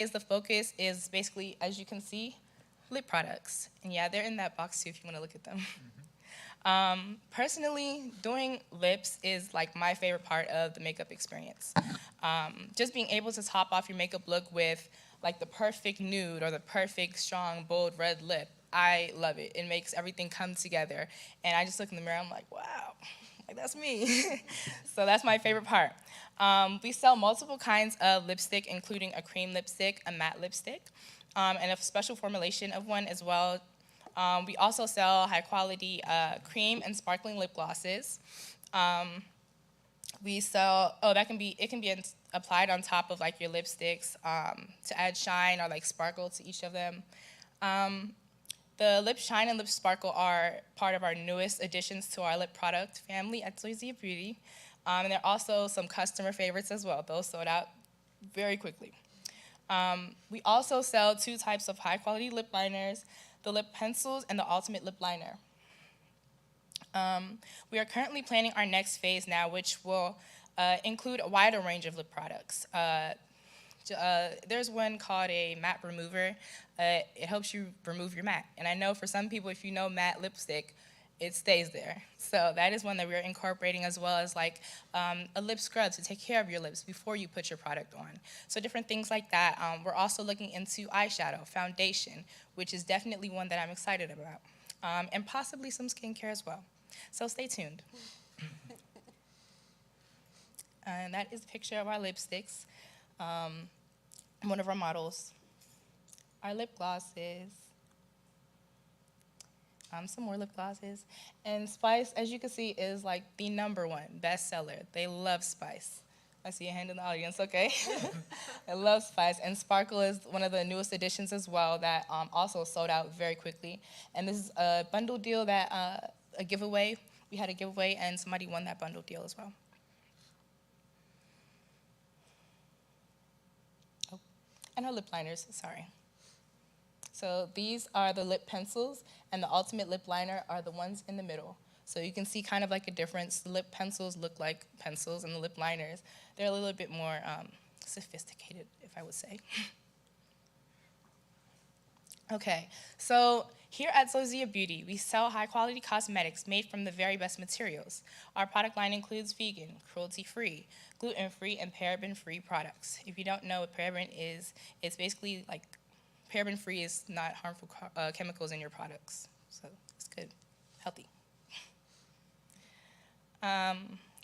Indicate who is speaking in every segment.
Speaker 1: is the focus is basically, as you can see, lip products. And yeah, they're in that box too if you want to look at them. Personally, doing lips is like my favorite part of the makeup experience. Just being able to top off your makeup look with like the perfect nude or the perfect strong, bold red lip. I love it. It makes everything come together. And I just look in the mirror, I'm like, wow, like that's me. So that's my favorite part. We sell multiple kinds of lipstick, including a cream lipstick, a matte lipstick, and a special formulation of one as well. We also sell high-quality cream and sparkling lip glosses. We sell, it can be applied on top of like your lipsticks to add shine or like sparkle to each of them. The Lip Shine and Lip Sparkle are part of our newest additions to our lip product family at Zozia Beauty. And there are also some customer favorites as well. Those sold out very quickly. We also sell two types of high-quality lip liners, the lip pencils and the ultimate lip liner. We are currently planning our next phase now, which will include a wider range of lip products. There's one called a matte remover. It helps you remove your matte. And I know for some people, if you know matte lipstick, it stays there. So that is one that we're incorporating, as well as like a lip scrub to take care of your lips before you put your product on. So different things like that. We're also looking into eyeshadow, foundation, which is definitely one that I'm excited about, and possibly some skincare as well. So stay tuned. And that is a picture of our lipsticks. One of our models. Our lip glosses. Some more lip glosses. And Spice, as you can see, is like the #1 bestseller. They love Spice. I see a hand in the audience, okay. I love Spice. And Sparkle is one of the newest additions as well that also sold out very quickly. And this is a bundle deal that, a giveaway. We had a giveaway and somebody won that bundle deal as well. Oh, and our lip liners, sorry. So these are the lip pencils, and the ultimate lip liner are the ones in the middle. So you can see kind of like a difference. The lip pencils look like pencils, and the lip liners, they're a little bit more sophisticated, if I would say. Okay, so here at Zozia Beauty, we sell high-quality cosmetics made from the very best materials. Our product line includes vegan, cruelty-free, gluten-free, and paraben-free products. If you don't know what paraben is, it's basically like paraben-free is not harmful chemicals in your products, so it's good, healthy.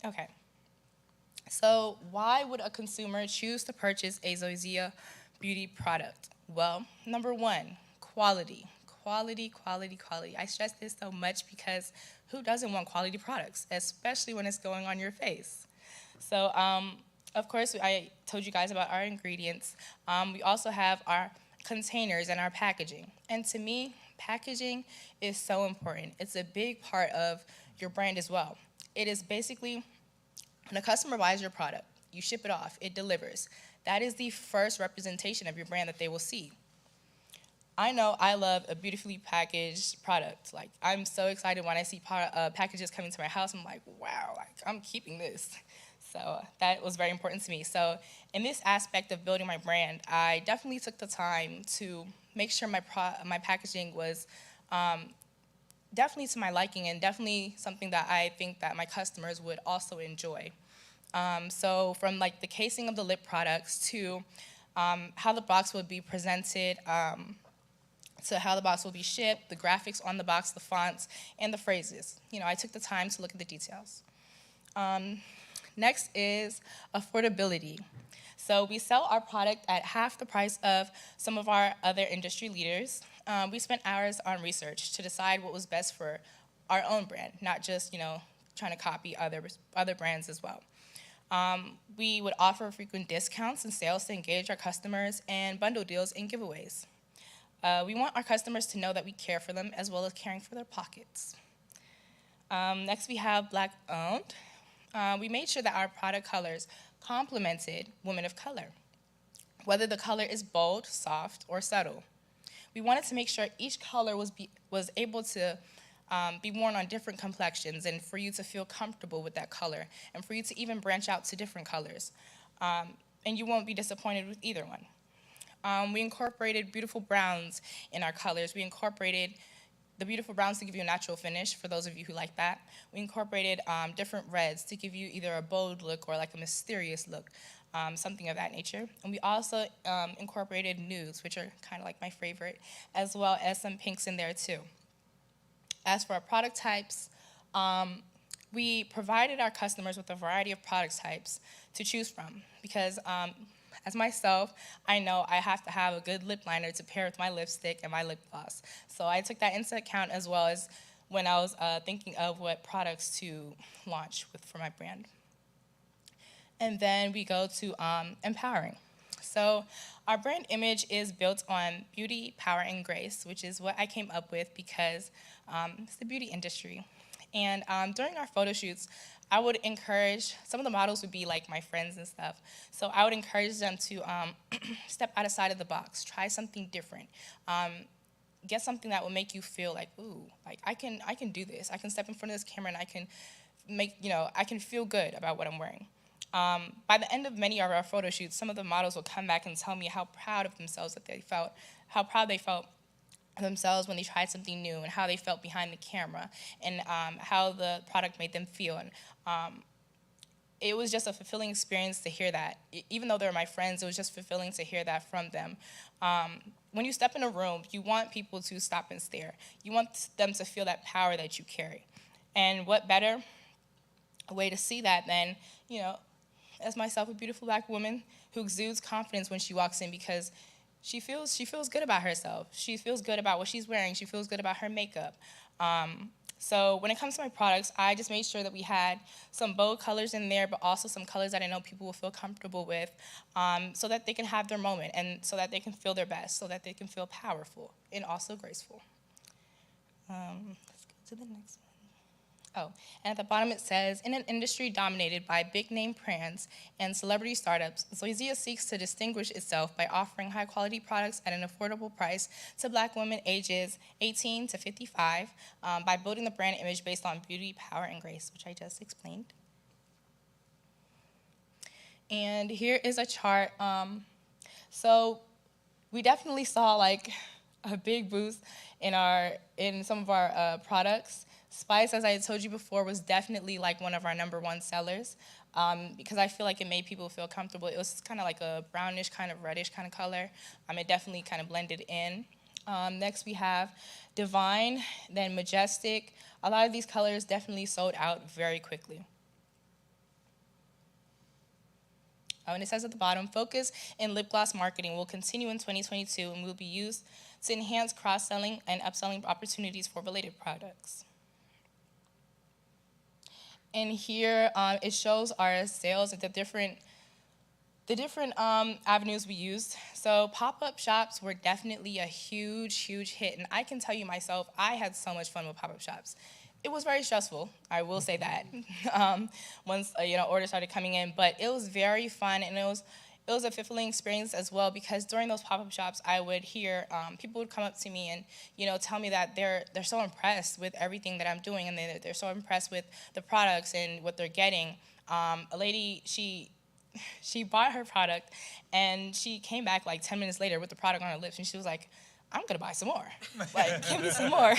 Speaker 1: Okay, so why would a consumer choose to purchase a Zozia Beauty product? Well, #1, quality. Quality, quality, quality. I stress this so much because who doesn't want quality products, especially when it's going on your face? So, of course, I told you guys about our ingredients. We also have our containers and our packaging. And to me, packaging is so important. It's a big part of your brand as well. It is basically, when a customer buys your product, you ship it off, it delivers. That is the first representation of your brand that they will see. I know I love a beautifully packaged product. Like, I'm so excited when I see packages coming to my house. I'm like, wow, like, I'm keeping this. So that was very important to me. So in this aspect of building my brand, I definitely took the time to make sure my packaging was definitely to my liking and definitely something that I think that my customers would also enjoy. So from like the casing of the lip products to how the box would be presented, to how the box will be shipped, the graphics on the box, the fonts, and the phrases. You know, I took the time to look at the details. Next is affordability. So we sell our product at half the price of some of our other industry leaders. We spent hours on research to decide what was best for our own brand, not just, you know, trying to copy other brands as well. We would offer frequent discounts and sales to engage our customers and bundle deals and giveaways. We want our customers to know that we care for them as well as caring for their pockets. Next, we have Black-owned. We made sure that our product colors complemented women of color, whether the color is bold, soft, or subtle. We wanted to make sure each color was able to be worn on different complexions and for you to feel comfortable with that color and for you to even branch out to different colors. And you won't be disappointed with either one. We incorporated beautiful browns in our colors. We incorporated the beautiful browns to give you a natural finish, for those of you who like that. We incorporated different reds to give you either a bold look or like a mysterious look, something of that nature. And we also incorporated nudes, which are kind of like my favorite, as well as some pinks in there too. As for our product types, we provided our customers with a variety of product types to choose from because as myself, I know I have to have a good lip liner to pair with my lipstick and my lip gloss. So I took that into account as well as when I was thinking of what products to launch for my brand. And then we go to empowering. So our brand image is built on beauty, power, and grace, which is what I came up with because it's the beauty industry. And during our photo shoots, I would encourage, some of the models would be like my friends and stuff, so I would encourage them to step outside of the box, try something different, get something that will make you feel like, ooh, like I can do this. I can step in front of this camera and I can I can feel good about what I'm wearing. By the end of many of our photo shoots, some of the models will come back and tell me how proud of themselves that they felt, how proud they felt themselves when they tried something new and how they felt behind the camera and how the product made them feel. And it was just a fulfilling experience to hear that. Even though they're my friends, it was just fulfilling to hear that from them. When you step in a room, you want people to stop and stare. You want them to feel that power that you carry. And what better way to see that than, as myself, a beautiful black woman who exudes confidence when she walks in because she feels good about herself. She feels good about what she's wearing. She feels good about her makeup. So when it comes to my products, I just made sure that we had some bold colors in there, but also some colors that I know people will feel comfortable with so that they can have their moment and so that they can feel their best, so that they can feel powerful and also graceful. Let's go to the next one. Oh, and at the bottom it says, in an industry dominated by big-name brands and celebrity startups, Zozia seeks to distinguish itself by offering high-quality products at an affordable price to black women ages 18 to 55 by building the brand image based on beauty, power, and grace, which I just explained. And here is a chart. So we definitely saw like a big boost in some of our products. Spice, as I told you before, was definitely like one of our #1 sellers because I feel like it made people feel comfortable. It was kind of like a brownish, kind of reddish kind of color. It definitely kind of blended in. Next we have Divine, then Majestic. A lot of these colors definitely sold out very quickly. And it says at the bottom, focus in lip gloss marketing will continue in 2022 and will be used to enhance cross-selling and upselling opportunities for related products. And here it shows our sales at the different avenues we used. So pop-up shops were definitely a huge hit. And I can tell you myself, I had so much fun with pop-up shops. It was very stressful, I will say that, once orders started coming in. But it was very fun, and it was a fulfilling experience as well because during those pop-up shops, I would hear people would come up to me and tell me that they're so impressed with everything that I'm doing, and they're so impressed with the products and what they're getting. A lady, she bought her product, and she came back like 10 minutes later with the product on her lips, and she was like, I'm gonna buy some more. Like, give me some more.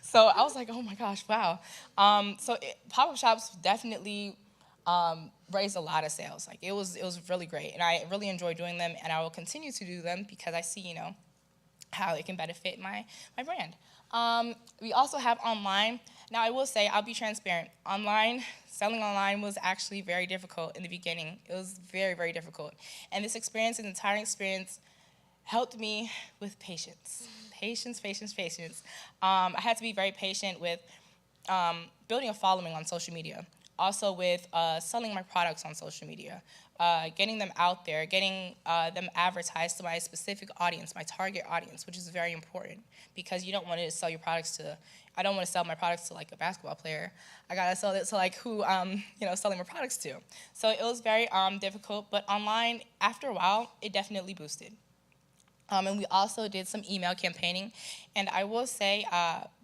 Speaker 1: So I was like, oh my gosh, wow. Pop-up shops definitely raised a lot of sales. Like, it was really great, and I really enjoy doing them, and I will continue to do them because I see, how it can benefit my brand. We also have online. Now, I will say, I'll be transparent. Selling online was actually very difficult in the beginning. It was very, very difficult. And this entire experience, helped me with patience. Patience. I had to be very patient with building a following on social media. Also with selling my products on social media, getting them out there, getting them advertised to my specific audience, my target audience, which is very important because you don't want to sell your products to, I don't want to sell my products to like a basketball player. I gotta sell it to like who selling my products to. So it was very difficult, but online, after a while, it definitely boosted. And we also did some email campaigning. And I will say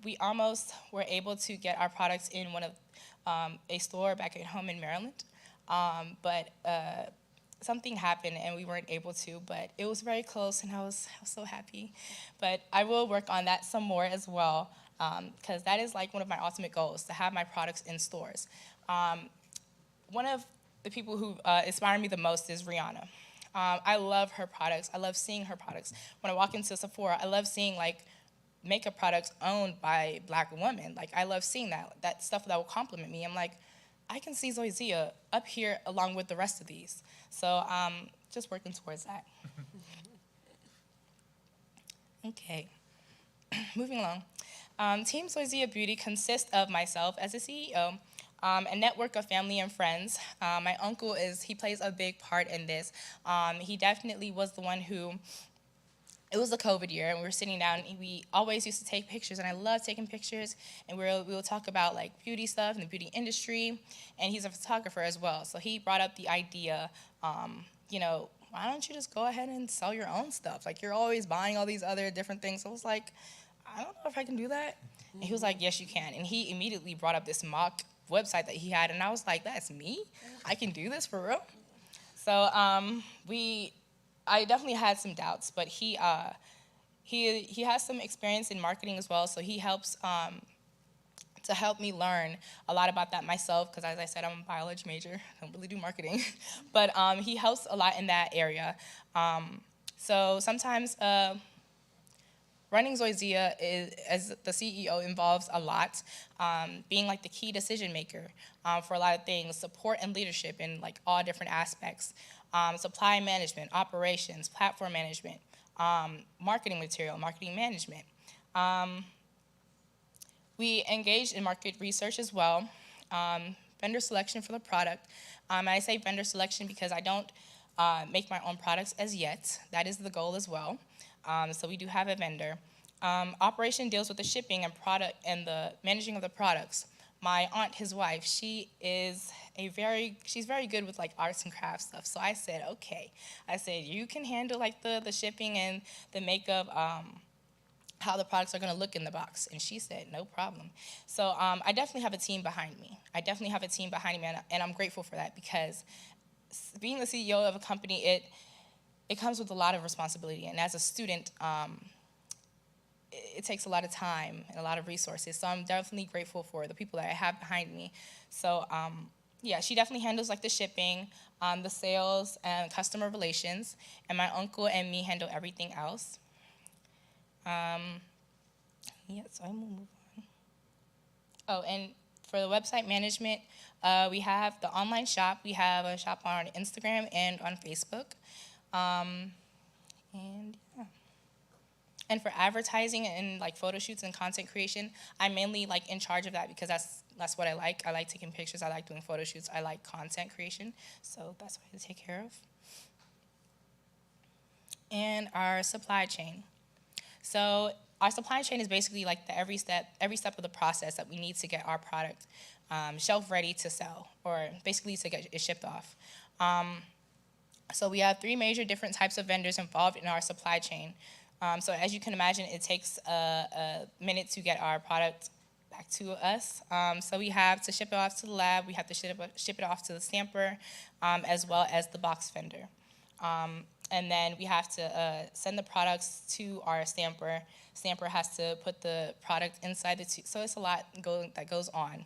Speaker 1: we almost were able to get our products in one of a store back at home in Maryland. But something happened and we weren't able to, but it was very close, and I was so happy. But I will work on that some more as well, because that is like one of my ultimate goals, to have my products in stores. One of the people who inspire me the most is Rihanna. I love her products. I love seeing her products. When I walk into Sephora, I love seeing like makeup products owned by Black women. Like, I love seeing that stuff that will compliment me. I'm like, I can see Zozia up here along with the rest of these. So just working towards that. Okay, moving along. Team Zozia Beauty consists of myself as a CEO, a network of family and friends. My uncle he plays a big part in this. He definitely was the one who, it was the COVID year, and we were sitting down, and we always used to take pictures, and I love taking pictures, and we will talk about like beauty stuff and the beauty industry, and he's a photographer as well. So he brought up the idea, you know, why don't you just go ahead and sell your own stuff? Like, you're always buying all these other different things. So I was like, I don't know if I can do that. And he was like, yes, you can. And he immediately brought up this mock website that he had, and I was like, that's me? I can do this for real? So I definitely had some doubts, but he has some experience in marketing as well, so he helps to help me learn a lot about that myself, because as I said, I'm a biology major. I don't really do marketing. But he helps a lot in that area. So sometimes running Zozia as the CEO involves a lot, being like the key decision maker for a lot of things, support and leadership in like all different aspects, supply management, operations, platform management, marketing material, marketing management. We engage in market research as well, vendor selection for the product. I say vendor selection because I don't make my own products as yet. That is the goal as well. So we do have a vendor. Operation deals with the shipping and product and the managing of the products. My aunt, his wife, she's very good with like arts and crafts stuff. So I said, okay. I said, you can handle like the shipping and the makeup, how the products are going to look in the box. And she said, no problem. So I definitely have a team behind me. And I'm grateful for that, because being the CEO of a company, it comes with a lot of responsibility. And as a student, it takes a lot of time and a lot of resources. So I'm definitely grateful for the people that I have behind me. So yeah, she definitely handles like the shipping, the sales, and customer relations. And my uncle and me handle everything else. Yeah, so I'm gonna move on. Oh, and for the website management, we have the online shop. We have a shop on Instagram and on Facebook. And yeah. And for advertising and like photo shoots and content creation, I'm mainly like in charge of that, because that's what I like. I like taking pictures. I like doing photo shoots. I like content creation. So that's what I take care of. And our supply chain. So our supply chain is basically like every step of the process that we need to get our product shelf ready to sell, or basically to get it shipped off. So we have 3 major different types of vendors involved in our supply chain. So as you can imagine, it takes a minute to get our product back to us. So we have to ship it off to the lab. We have to ship it off to the stamper, as well as the box vendor. And then we have to send the products to our stamper. Stamper has to put the product inside the tube. So it's a lot that goes on,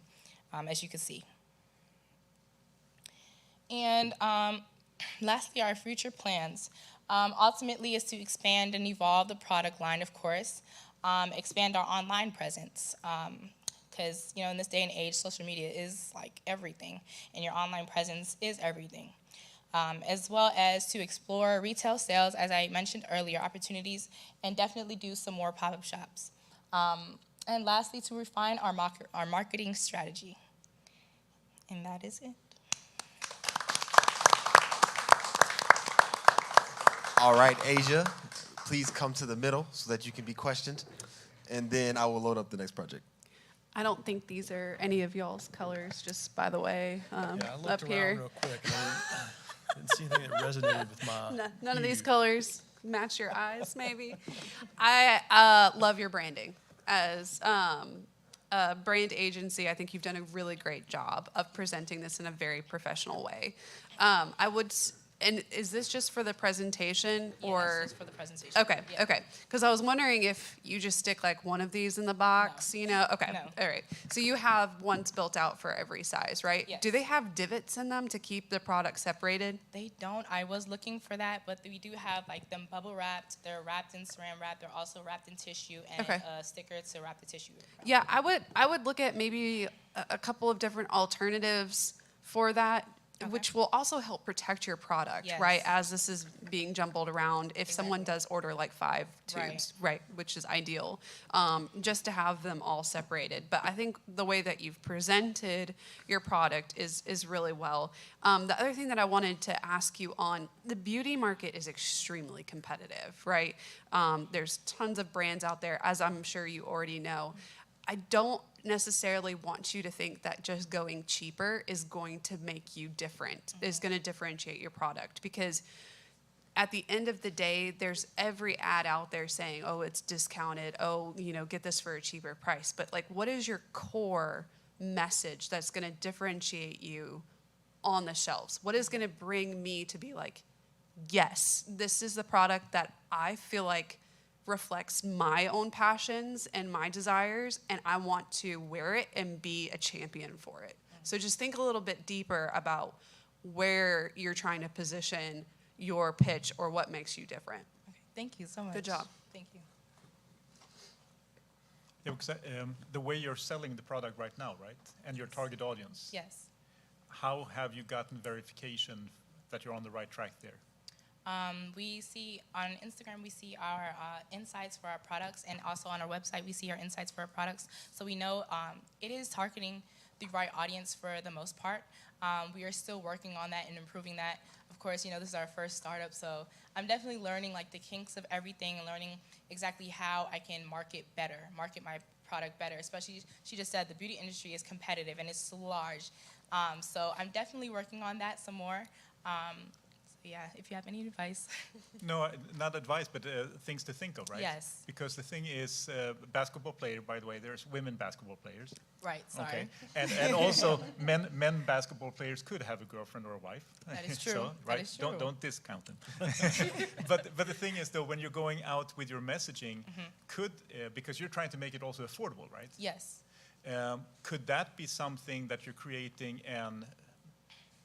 Speaker 1: as you can see. And lastly, our future plans. Ultimately is to expand and evolve the product line, of course, expand our online presence, because in this day and age, social media is like everything, and your online presence is everything. As well as to explore retail sales, as I mentioned earlier, opportunities, and definitely do some more pop-up shops. And lastly, to refine our marketing strategy. And that is it.
Speaker 2: All right, Asia, please come to the middle so that you can be questioned, and then I will load up the next project.
Speaker 3: I don't think these are any of y'all's colors, just by the way,
Speaker 4: Yeah, I looked
Speaker 3: up
Speaker 4: around
Speaker 3: here.
Speaker 4: real quick, and I didn't see anything that resonated with my
Speaker 3: None of these
Speaker 4: hue.
Speaker 3: colors match your eyes, maybe. I love your branding. As a brand agency, I think you've done a really great job of presenting this in a very professional way. And is this just for the presentation
Speaker 1: Yeah,
Speaker 3: or?
Speaker 1: it's just for the presentation.
Speaker 3: Okay,
Speaker 1: Yeah.
Speaker 3: okay. Because I was wondering if you just stick like one of these in the box, you know? Okay,
Speaker 1: No.
Speaker 3: all right. So you have ones built out for every size, right?
Speaker 1: Yes.
Speaker 3: Do they have divots in them to keep the product separated?
Speaker 1: They don't. I was looking for that, but we do have like them bubble wrapped. They're wrapped in saran wrap. They're also wrapped in tissue and
Speaker 3: Okay.
Speaker 1: a sticker to wrap the tissue around.
Speaker 3: Yeah, I would look at maybe a couple of different alternatives for that, which will also help protect your product,
Speaker 1: Yes.
Speaker 3: right? As this is being jumbled around, if someone does order like 5 tubes, right, which is ideal, just to have them all separated. But I think the way that you've presented your product is really well. The other thing that I wanted to ask you on, the beauty market is extremely competitive, right? There's tons of brands out there, as I'm sure you already know. I don't necessarily want you to think that just going cheaper is going to make you different, is going to differentiate your product. Because at the end of the day, there's every ad out there saying, oh, it's discounted. Oh, you know, get this for a cheaper price. But like, what is your core message that's going to differentiate you on the shelves? What is going to bring me to be like, yes, this is the product that I feel like reflects my own passions and my desires, and I want to wear it and be a champion for it. So just think a little bit deeper about where you're trying to position your pitch or what makes you different.
Speaker 1: Okay. Thank you so much.
Speaker 3: Good job.
Speaker 1: Thank you.
Speaker 5: Yeah, because the way you're selling the product right now, right, and your target audience,
Speaker 1: Yes.
Speaker 5: how have you gotten verification that you're on the right track there?
Speaker 1: We see on Instagram, we see our insights for our products, and also on our website, we see our insights for our products. So we know it is targeting the right audience for the most part. We are still working on that and improving that. Of course, you know, this is our first startup, so I'm definitely learning like the kinks of everything and learning exactly how I can market my product better. Especially, she just said the beauty industry is competitive and it's large. So I'm definitely working on that some more. Yeah, if you have any advice.
Speaker 5: No, not advice, but things to think of, right?
Speaker 1: Yes.
Speaker 5: Because the thing is, basketball player, by the way, there's women basketball players.
Speaker 1: Right, sorry.
Speaker 5: Okay. And also men basketball players could have a girlfriend or a wife.
Speaker 1: That is true.
Speaker 5: So,
Speaker 1: That
Speaker 5: right?
Speaker 1: is true.
Speaker 5: Don't discount them. but the thing is, though, when you're going out with your messaging, because you're trying to make it also affordable, right?
Speaker 1: Yes.
Speaker 5: Could that be something that you're creating an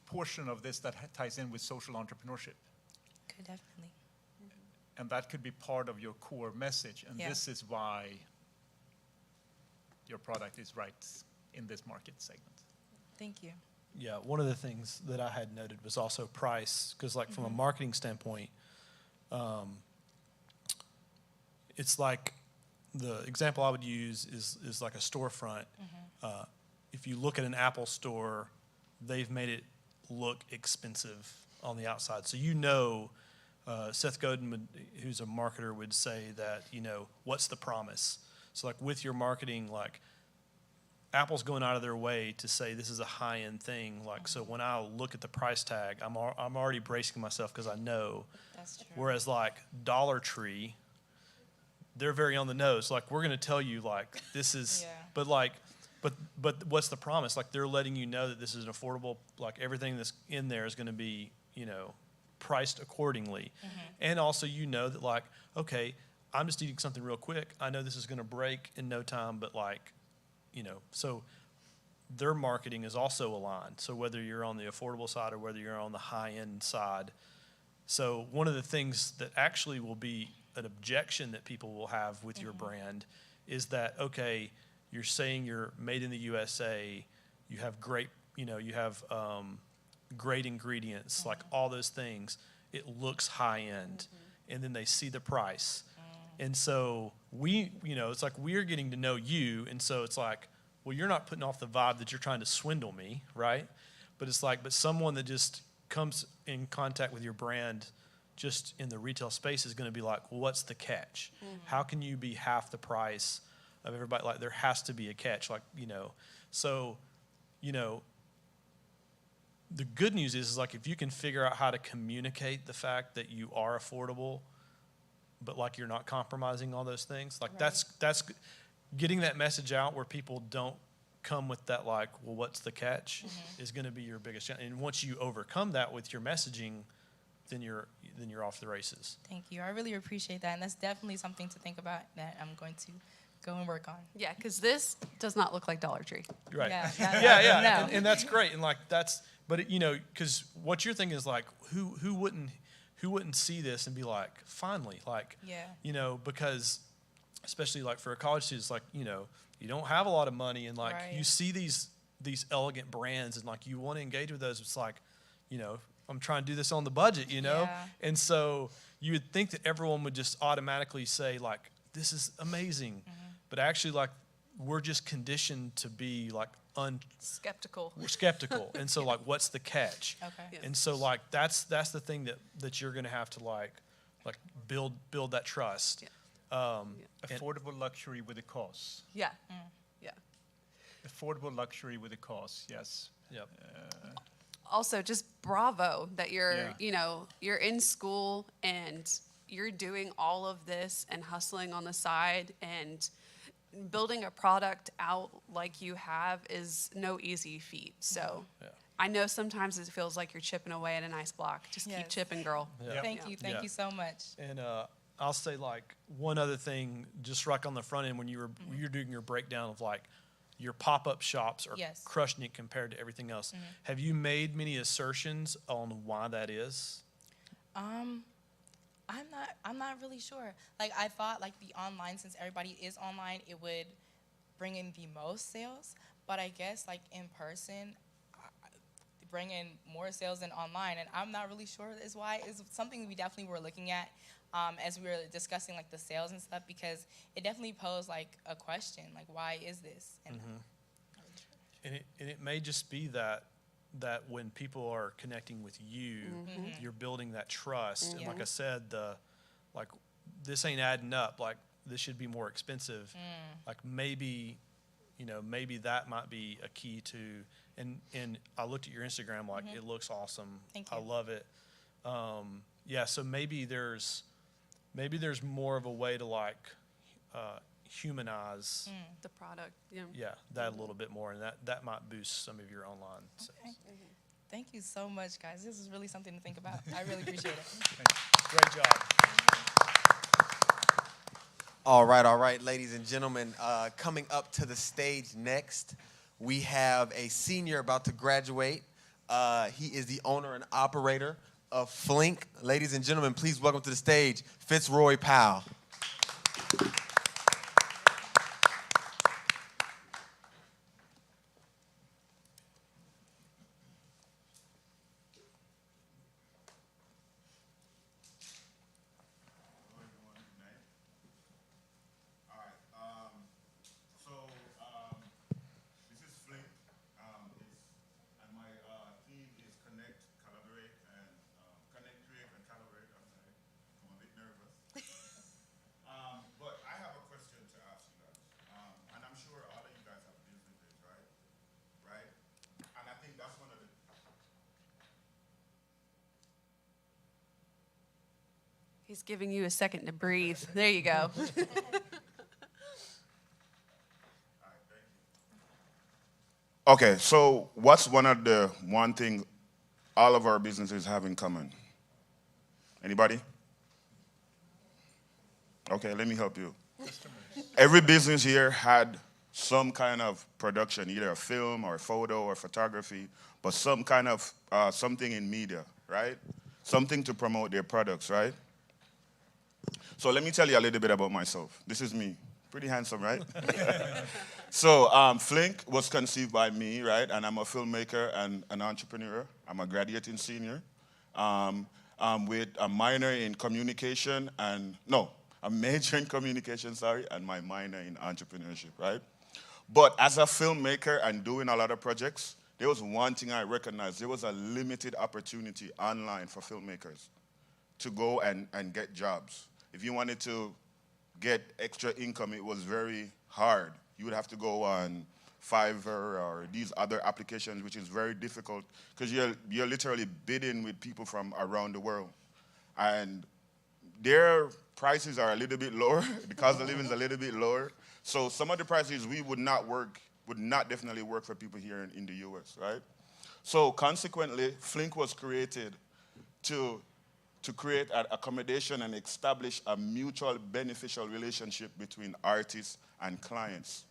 Speaker 5: portion of this that ties in with social entrepreneurship?
Speaker 1: Could definitely.
Speaker 5: And that could be part of your core message. And
Speaker 1: Yeah.
Speaker 5: this is why your product is right in this market segment.
Speaker 1: Thank you.
Speaker 4: Yeah, one of the things that I had noted was also price, because like from a marketing standpoint, it's like the example I would use is like a storefront. If you look at an Apple store, they've made it look expensive on the outside. So you know, Seth Godin, who's a marketer, would say that, you know, what's the promise? So like with your marketing, like Apple's going out of their way to say this is a high-end thing. Like, so when I look at the price tag, I'm already bracing myself because I know.
Speaker 1: That's true.
Speaker 4: Whereas like Dollar Tree, they're very on the nose. Like, we're going to tell you like this is,
Speaker 1: Yeah.
Speaker 4: but like, but what's the promise? Like, they're letting you know that this is an affordable, like everything that's in there is going to be, you know, priced accordingly. And also, you know that like, okay, I'm just eating something real quick. I know this is going to break in no time, but like, you know, so their marketing is also aligned. So whether you're on the affordable side or whether you're on the high-end side. So one of the things that actually will be an objection that people will have with your brand is that, okay, you're saying you're made in the USA, you have great, you know, you have great ingredients, like all those things. It looks high-end, and then they see the price. And so we, you know, it's like we're getting to know you, and so it's like, well, you're not putting off the vibe that you're trying to swindle me, right? But it's like, but someone that just comes in contact with your brand just in the retail space is going to be like, well, what's the catch? How can you be half the price of everybody? Like, there has to be a catch, like, you know. So, you know, the good news is like if you can figure out how to communicate the fact that you are affordable, but like you're not compromising all those things, like
Speaker 1: Right.
Speaker 4: that's getting that message out where people don't come with that like, well, what's the catch, is going to be your biggest challenge. And once you overcome that with your messaging, then you're off the races.
Speaker 1: Thank you. I really appreciate that, and that's definitely something to think about that I'm going to go and work on.
Speaker 3: Yeah, because this does not look like Dollar Tree.
Speaker 4: Right.
Speaker 1: Yeah,
Speaker 4: Yeah.
Speaker 1: no.
Speaker 4: And that's great. And like but it, because what you're thinking is like, who wouldn't see this and be like, finally, like,
Speaker 1: Yeah.
Speaker 4: because especially like for a college student, it's like, you don't have a lot of money, and like
Speaker 1: Right.
Speaker 4: you see these
Speaker 1: Mm-hmm.
Speaker 4: elegant brands, and like you want to engage with those. It's like, I'm trying to do this on the budget,
Speaker 1: Yeah.
Speaker 4: and so you would think that everyone would just automatically say like, this is amazing,
Speaker 1: Mm-hmm.
Speaker 4: but actually like we're just conditioned to be like
Speaker 3: Skeptical.
Speaker 4: we're skeptical, and so like what's the catch?
Speaker 1: Okay.
Speaker 3: Yeah.
Speaker 4: And so like that's the thing that you're gonna have to like build that trust.
Speaker 3: Yeah.
Speaker 4: And-
Speaker 5: Affordable luxury with a cause.
Speaker 3: Yeah.
Speaker 1: Mm.
Speaker 3: Yeah.
Speaker 5: Affordable luxury with a cause, yes.
Speaker 4: Yep.
Speaker 3: Also, just bravo that you're,
Speaker 5: Yeah.
Speaker 3: you're in school and you're doing all of this and hustling on the side, and building a product out like you have is no easy feat. So
Speaker 4: Yeah.
Speaker 3: I know sometimes it feels like you're chipping away at an ice block. Just keep
Speaker 1: Yes.
Speaker 3: chipping, girl.
Speaker 4: Yeah.
Speaker 1: Thank you. Thank
Speaker 4: Yeah.
Speaker 1: you so much.
Speaker 4: And I'll say like one other thing, just right on the front end, when you're doing your breakdown of like your pop-up shops are
Speaker 1: Yes.
Speaker 4: crushing it compared to everything else. Have you made many assertions on why that is?
Speaker 1: I'm not really sure. Like, I thought like the online, since everybody is online, it would bring in the most sales. But I guess like in person, bring in more sales than online, and I'm not really sure is why. It's something we definitely were looking at as we were discussing like the sales and stuff, because it definitely posed like a question, like why is this? And
Speaker 4: And it may just be that when people are connecting with you, you're building that trust. And like I said, this ain't adding up. Like this should be more expensive. Like maybe that might be a key to. And I looked at your Instagram, like it looks awesome.
Speaker 1: Thank
Speaker 4: I
Speaker 1: you.
Speaker 4: love it. So maybe there's more of a way to like humanize.
Speaker 3: The product.
Speaker 4: Yeah, that a little bit more, and that might boost some of your online sales.
Speaker 1: Okay. Thank you so much, guys. This is really something to think about. I really appreciate it.
Speaker 4: Great job.
Speaker 2: All right, ladies and gentlemen. Coming up to the stage next, we have a senior about to graduate. He is the owner and operator of Flink. Ladies and gentlemen, please welcome to the stage, Fitzroy Powell.
Speaker 6: This is Flink, and my team is Connect, Collaborate, and Connect, Crave, and Collaborate. I'm sorry, I'm a bit nervous. But I have a question to ask you guys, and I'm sure all of you guys have businesses, right? Right? And I think that's one of the.
Speaker 3: He's giving you a second to breathe. There you go.
Speaker 6: Okay, so what's one thing all of our businesses have in common? Anybody? Okay, let me help you. Every business here had some kind of production, either a film or photo or photography, but some kind of something in media, right? Something to promote their products, right? So let me tell you a little bit about myself. This is me. Pretty handsome, right? So Flink was conceived by me, right? And I'm a filmmaker and an entrepreneur. I'm a graduating senior with a minor in communication a major in communication, and my minor in entrepreneurship, right? But as a filmmaker and doing a lot of projects, there was one thing I recognized. There was a limited opportunity online for filmmakers to go and get jobs. If you wanted to get extra income, it was very hard. You would have to go on Fiverr or these other applications, which is very difficult because you're literally bidding with people from around the world. And their prices are a little bit lower. The cost of living is a little bit lower. So some of the prices would not definitely work for people here in the US, right? So consequently, Flink was created to to create an accommodation and establish a mutual beneficial relationship between artists and clients.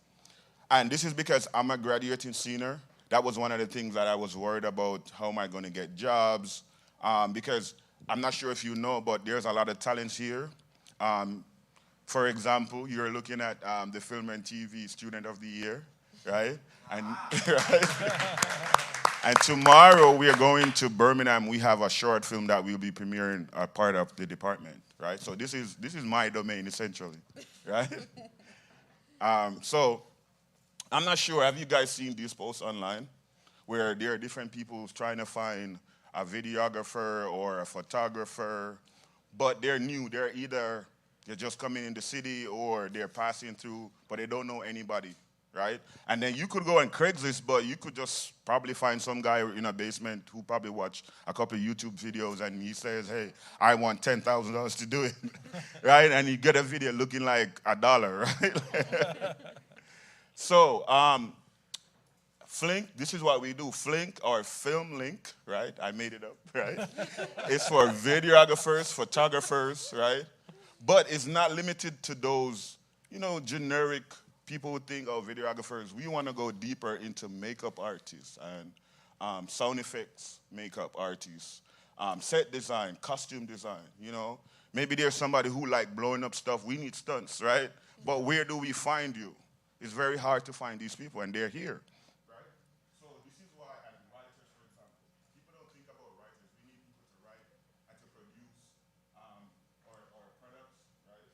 Speaker 6: And this is because I'm a graduating senior. That was one of the things that I was worried about. How am I going to get jobs? Because I'm not sure if you know, but there's a lot of talents here. For example, you're looking at the Film and TV Student of the Year, right? And, right? And tomorrow we are going to Birmingham. We have a short film that we'll be premiering as part of the department, right? So this is my domain essentially, right? So I'm not sure. Have you guys seen these posts online, where there are different people trying to find a videographer or a photographer, but they're new. They're just coming in the city or they're passing through, but they don't know anybody. Right? And then you could go on Craigslist, but you could just probably find some guy in a basement who probably watched a couple of YouTube videos and he says, hey, I want $10,000 to do it, right? And you get a video looking like $1, right? So, Flink, this is what we do. Flink or Film Link, right? I made it up, right? It's for videographers, photographers, right? But it's not limited to those, generic people who think, oh, videographers. We want to go deeper into makeup artists and sound effects makeup artists, set design, costume design, Maybe there's somebody who like blowing up stuff. We need stunts, right? But where do we find you? It's very hard to find these people, and they're here. Right? So this is why, as writers, for example, people don't think about writers. We need people to write and to produce or products, right?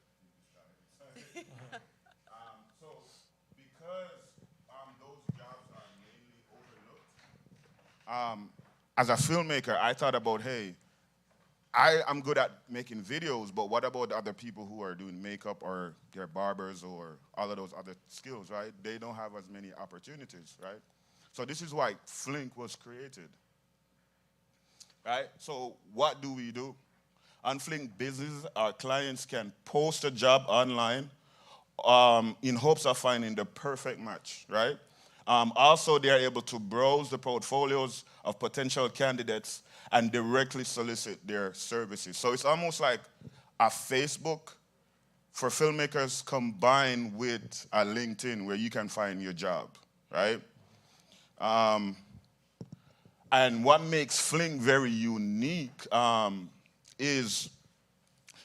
Speaker 6: So because those jobs are mainly overlooked, as a filmmaker, I thought about, hey, I'm good at making videos, but what about other people who are doing makeup or they're barbers or all of those other skills, right? They don't have as many opportunities, right? So this is why Flink was created, right? So what do we do? On Flink Business, our clients can post a job online in hopes of finding the perfect match, right? Also, they are able to browse the portfolios of potential candidates and directly solicit their services. So it's almost like a Facebook for filmmakers combined with a LinkedIn where you can find your job, right? And what makes Flink very unique is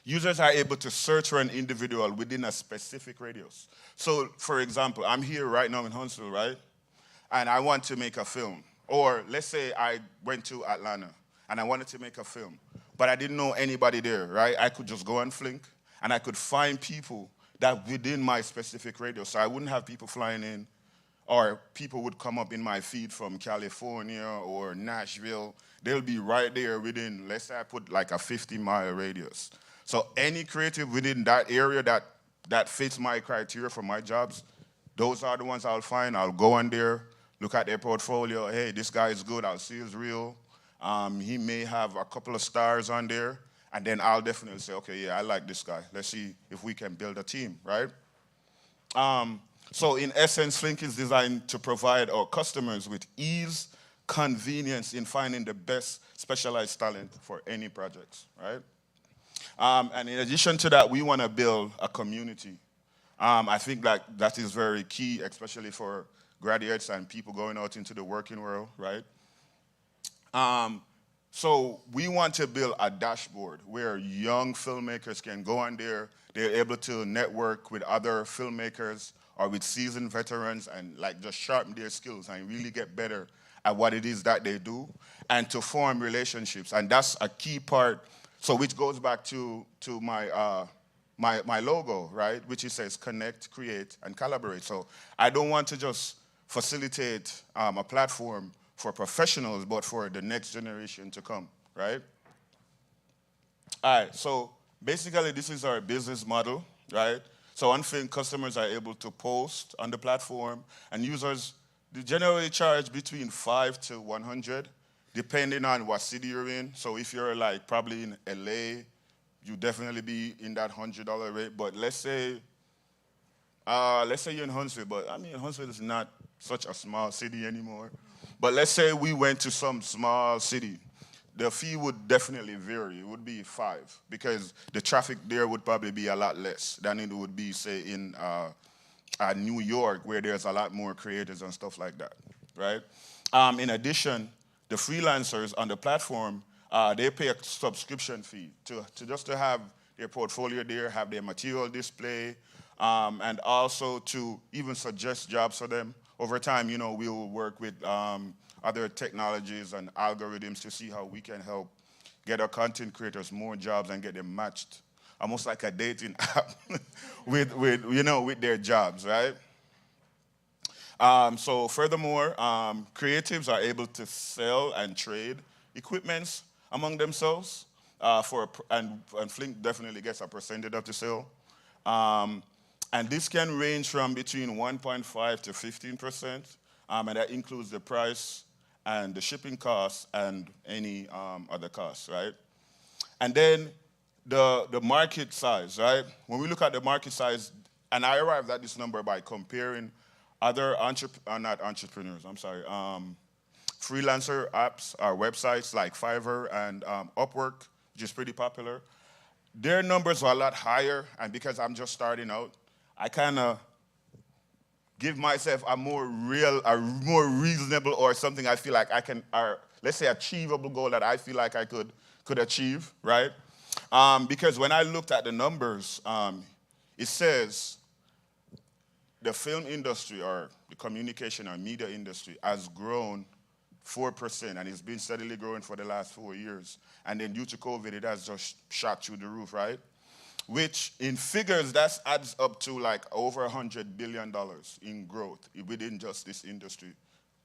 Speaker 6: users are able to search for an individual within a specific radius. So, for example, I'm here right now in Huntsville, right? And I want to make a film. Or let's say I went to Atlanta and I wanted to make a film, but I didn't know anybody there, right? I could just go on Flink and I could find people that within my specific radius. So I wouldn't have people flying in, or people would come up in my feed from California or Nashville. They'll be right there within, let's say I put like a 50-mile radius. So any creative within that area that fits my criteria for my jobs, those are the ones I'll find. I'll go on there, look at their portfolio. Hey, this guy is good. I'll see his reel. He may have a couple of stars on there. And then I'll definitely say, okay, yeah, I like this guy. Let's see if we can build a team, right? So in essence, Flink is designed to provide our customers with ease, convenience in finding the best specialized talent for any projects, right? And in addition to that, we want to build a community. I think that is very key, especially for graduates and people going out into the working world, right? So we want to build a dashboard where young filmmakers can go on there. They're able to network with other filmmakers or with seasoned veterans and just sharpen their skills and really get better at what it is that they do and to form relationships. And that's a key part. So which goes back to my my logo, right? Which it says connect, create, and collaborate. So I don't want to just facilitate a platform for professionals, but for the next generation to come, right? All right, so basically this is our business model, right? So on Flink, customers are able to post on the platform, and users, they generally charge between 5 to 100, depending on what city you're in. So if you're probably in LA, you definitely be in that $100 rate. But let's say you're in Huntsville, but I mean Huntsville is not such a small city anymore. But let's say we went to some small city. the fee would definitely vary. It would be 5 because the traffic there would probably be a lot less than it would be, say, in New York, where there's a lot more creators and stuff like that, right? In addition, the freelancers on the platform, they pay a subscription fee to just to have their portfolio there, have their material display, and also to even suggest jobs for them. Over time, you know, we will work with other technologies and algorithms to see how we can help get our content creators more jobs and get them matched, almost like a dating app with their jobs, right? So furthermore, creatives are able to sell and trade equipments among themselves, and Flink definitely gets a percentage of the sale. And this can range from between 1.5 to 15%, and that includes the price and the shipping costs and any other costs, right? And then the market size, right? When we look at the market size, and I arrived at this number by comparing other freelancer apps or websites like Fiverr and Upwork, which is pretty popular. Their numbers are a lot higher, and because I'm just starting out, I kind of give myself a more reasonable or something I feel like I can, or let's say achievable goal that I feel like I could achieve, right? Because when I looked at the numbers, it says the film industry or the communication or media industry has grown 4%, and it's been steadily growing for the last 4 years. And then due to COVID, it has just shot through the roof, right? Which in figures, that adds up to like over $100 billion in growth within just this industry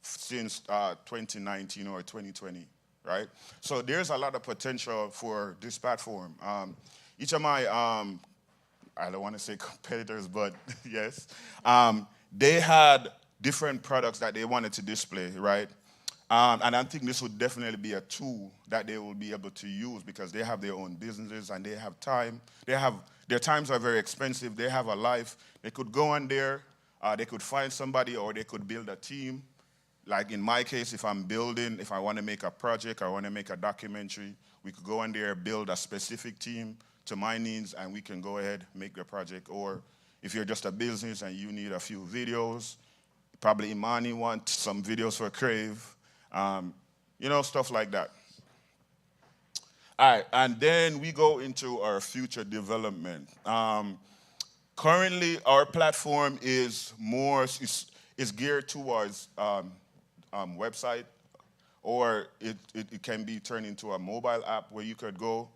Speaker 6: since 2019 or 2020, right? So there's a lot of potential for this platform. Each of my, I don't want to say competitors, but yes, they had different products that they wanted to display, right? And I think this would definitely be a tool that they will be able to use because they have their own businesses and they have time. Their times are very expensive. They have a life. They could go on there. They could find somebody or they could build a team. Like in my case, if I want to make a project, I want to make a documentary, we could go on there, build a specific team to my needs, and we can go ahead, make the project. Or if you're just a business and you need a few videos, probably Imani wants some videos for Crave. Stuff like that. All right, and then we go into our future development. Currently, our platform is geared towards website, or it can be turned into a mobile app where you could go.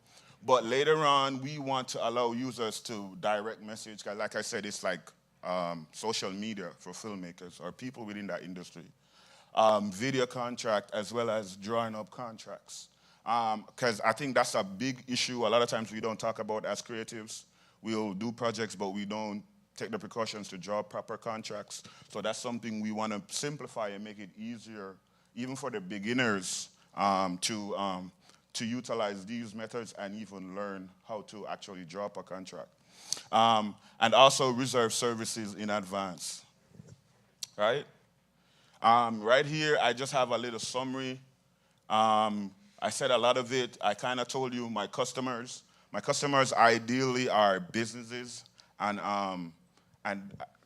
Speaker 6: But later on, we want to allow users to direct message, because like I said, it's like social media for filmmakers or people within that industry. Video contract as well as drawing up contracts. Because I think that's a big issue. A lot of times we don't talk about as creatives. We'll do projects, but we don't take the precautions to draw proper contracts. So that's something we want to simplify and make it easier, even for the beginners, to utilize these methods and even learn how to actually draw up a contract. And also reserve services in advance, right? Right here, I just have a little summary. I said a lot of it. I kind of told you my customers. My customers ideally are businesses and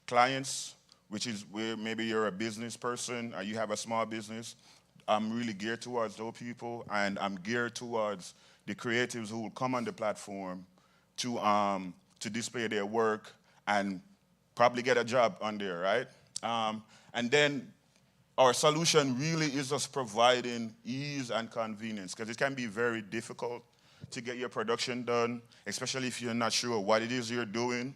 Speaker 6: clients, which is where maybe you're a business person or you have a small business. I'm really geared towards those people, and I'm geared towards the creatives who will come on the platform to display their work and probably get a job on there, right? And then our solution really is just providing ease and convenience, because it can be very difficult to get your production done, especially if you're not sure what it is you're doing.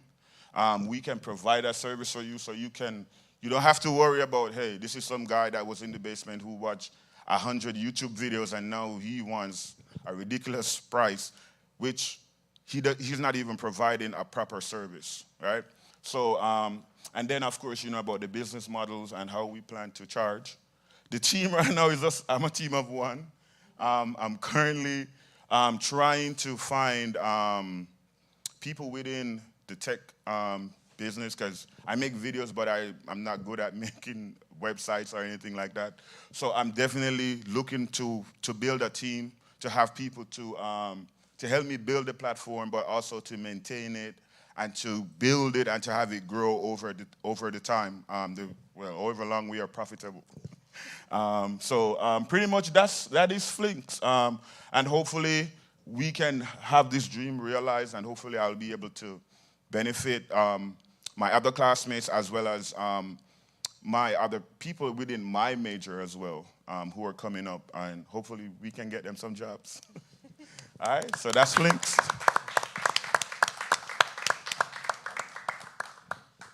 Speaker 6: We can provide a service for you so you don't have to worry about, hey, this is some guy that was in the basement who watched 100 YouTube videos and now he wants a ridiculous price, which he's not even providing a proper service, right? So, and then, of course, about the business models and how we plan to charge. The team right now I'm a team of one. I'm currently trying to find people within the tech business, because I make videos, but I'm not good at making websites or anything like that. So I'm definitely looking to build a team to have people to help me build the platform, but also to maintain it and to build it and to have it grow over the time. However long we are profitable. Pretty much that is Flink's. And hopefully we can have this dream realized, and hopefully I'll be able to benefit my other classmates as well as my other people within my major as well, who are coming up, and hopefully we can get them some jobs. All right, so that's Flink's.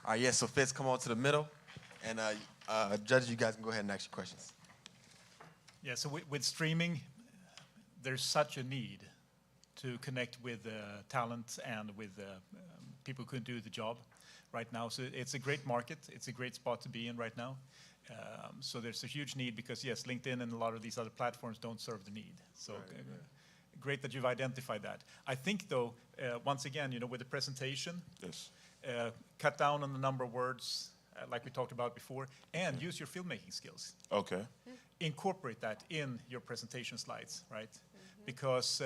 Speaker 2: All right, yeah, so Fitz, come on to the middle. And judges, you guys can go ahead and ask your questions.
Speaker 5: Yeah, so with streaming, there's such a need to connect with talent and with people who can do the job right now. So it's a great market. It's a great spot to be in right now. So there's a huge need because, yes, LinkedIn and a lot of these other platforms don't serve the need. So great that you've identified that. I think, though, once again, with the presentation,
Speaker 6: Yes.
Speaker 5: Cut down on the number of words, like we talked about before, and use your filmmaking skills.
Speaker 6: Okay.
Speaker 5: Incorporate that in your presentation slides, right? Because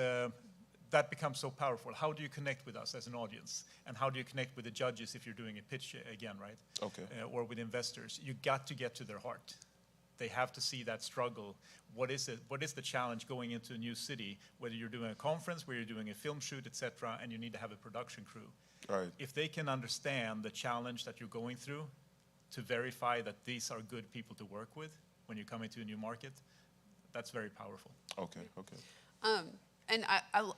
Speaker 5: that becomes so powerful. How do you connect with us as an audience? And how do you connect with the judges if you're doing a pitch again, right?
Speaker 6: Okay.
Speaker 5: Or with investors? You got to get to their heart. They have to see that struggle. What is it? What is the challenge going into a new city, whether you're doing a conference, whether you're doing a film shoot, etc., and you need to have a production crew?
Speaker 6: Right.
Speaker 5: If they can understand the challenge that you're going through to verify that these are good people to work with when you come into a new market, that's very powerful.
Speaker 6: Okay. Okay.
Speaker 3: And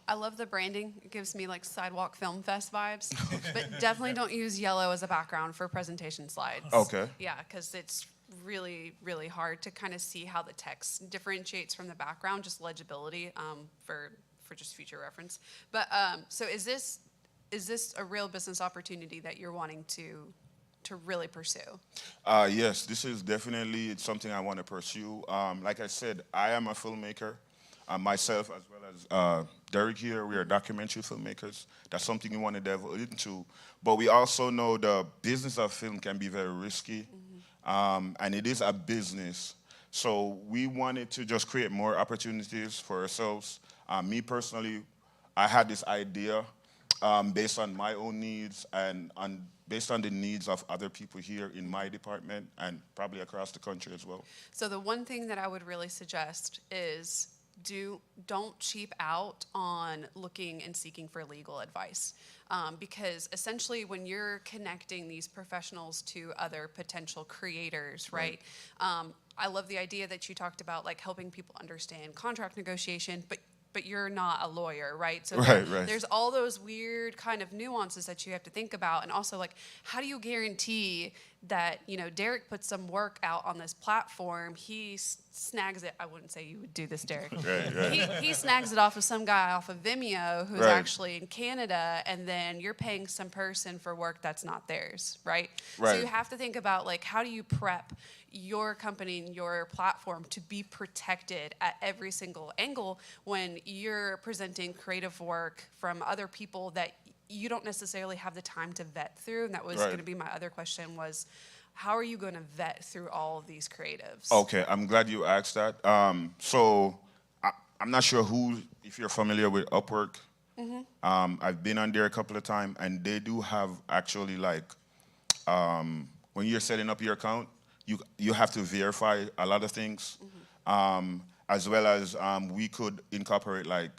Speaker 3: I love the branding. It gives me like Sidewalk Film Fest vibes. But definitely don't use yellow as a background for presentation slides.
Speaker 6: Okay.
Speaker 3: Yeah, because it's really, really hard to kind of see how the text differentiates from the background, just legibility for just future reference. But so is this a real business opportunity that you're wanting to really pursue?
Speaker 6: Yes, this is definitely something I want to pursue. Like I said, I am a filmmaker. Myself as well as Derek here, we are documentary filmmakers. That's something we want to delve into. But we also know the business of film can be very risky, and it is a business. So we wanted to just create more opportunities for ourselves. Me personally, I had this idea based on my own needs and based on the needs of other people here in my department and probably across the country as well.
Speaker 3: So the one thing that I would really suggest is don't cheap out on looking and seeking for legal advice. Because essentially when you're connecting these professionals to other potential creators, right? I love the idea that you talked about, like helping people understand contract negotiation, but you're not a lawyer, right? So there's all those weird kind of nuances that you have to think about. And also, like, how do you guarantee that, Derek puts some work out on this platform, he snags it. I wouldn't say you would do this, Derek. He snags it off of some guy off of Vimeo who's actually in Canada, and then you're paying some person for work that's not theirs, right? So you have to think about, like, how do you prep your company and your platform to be protected at every single angle when you're presenting creative work from other people that you don't necessarily have the time to vet through. And that was going to be my other question was, how are you going to vet through all of these creatives?
Speaker 6: Okay, I'm glad you asked that. So I'm not sure if you're familiar with Upwork. I've been on there a couple of times, and they do have actually, like, when you're setting up your account, you have to verify a lot of things, as well as we could incorporate, like,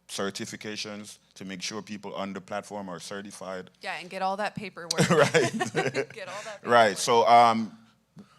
Speaker 6: certifications to make sure people on the platform are certified.
Speaker 3: Yeah, and get all that paperwork.
Speaker 6: Right.
Speaker 3: Get all that paperwork.
Speaker 6: Right. So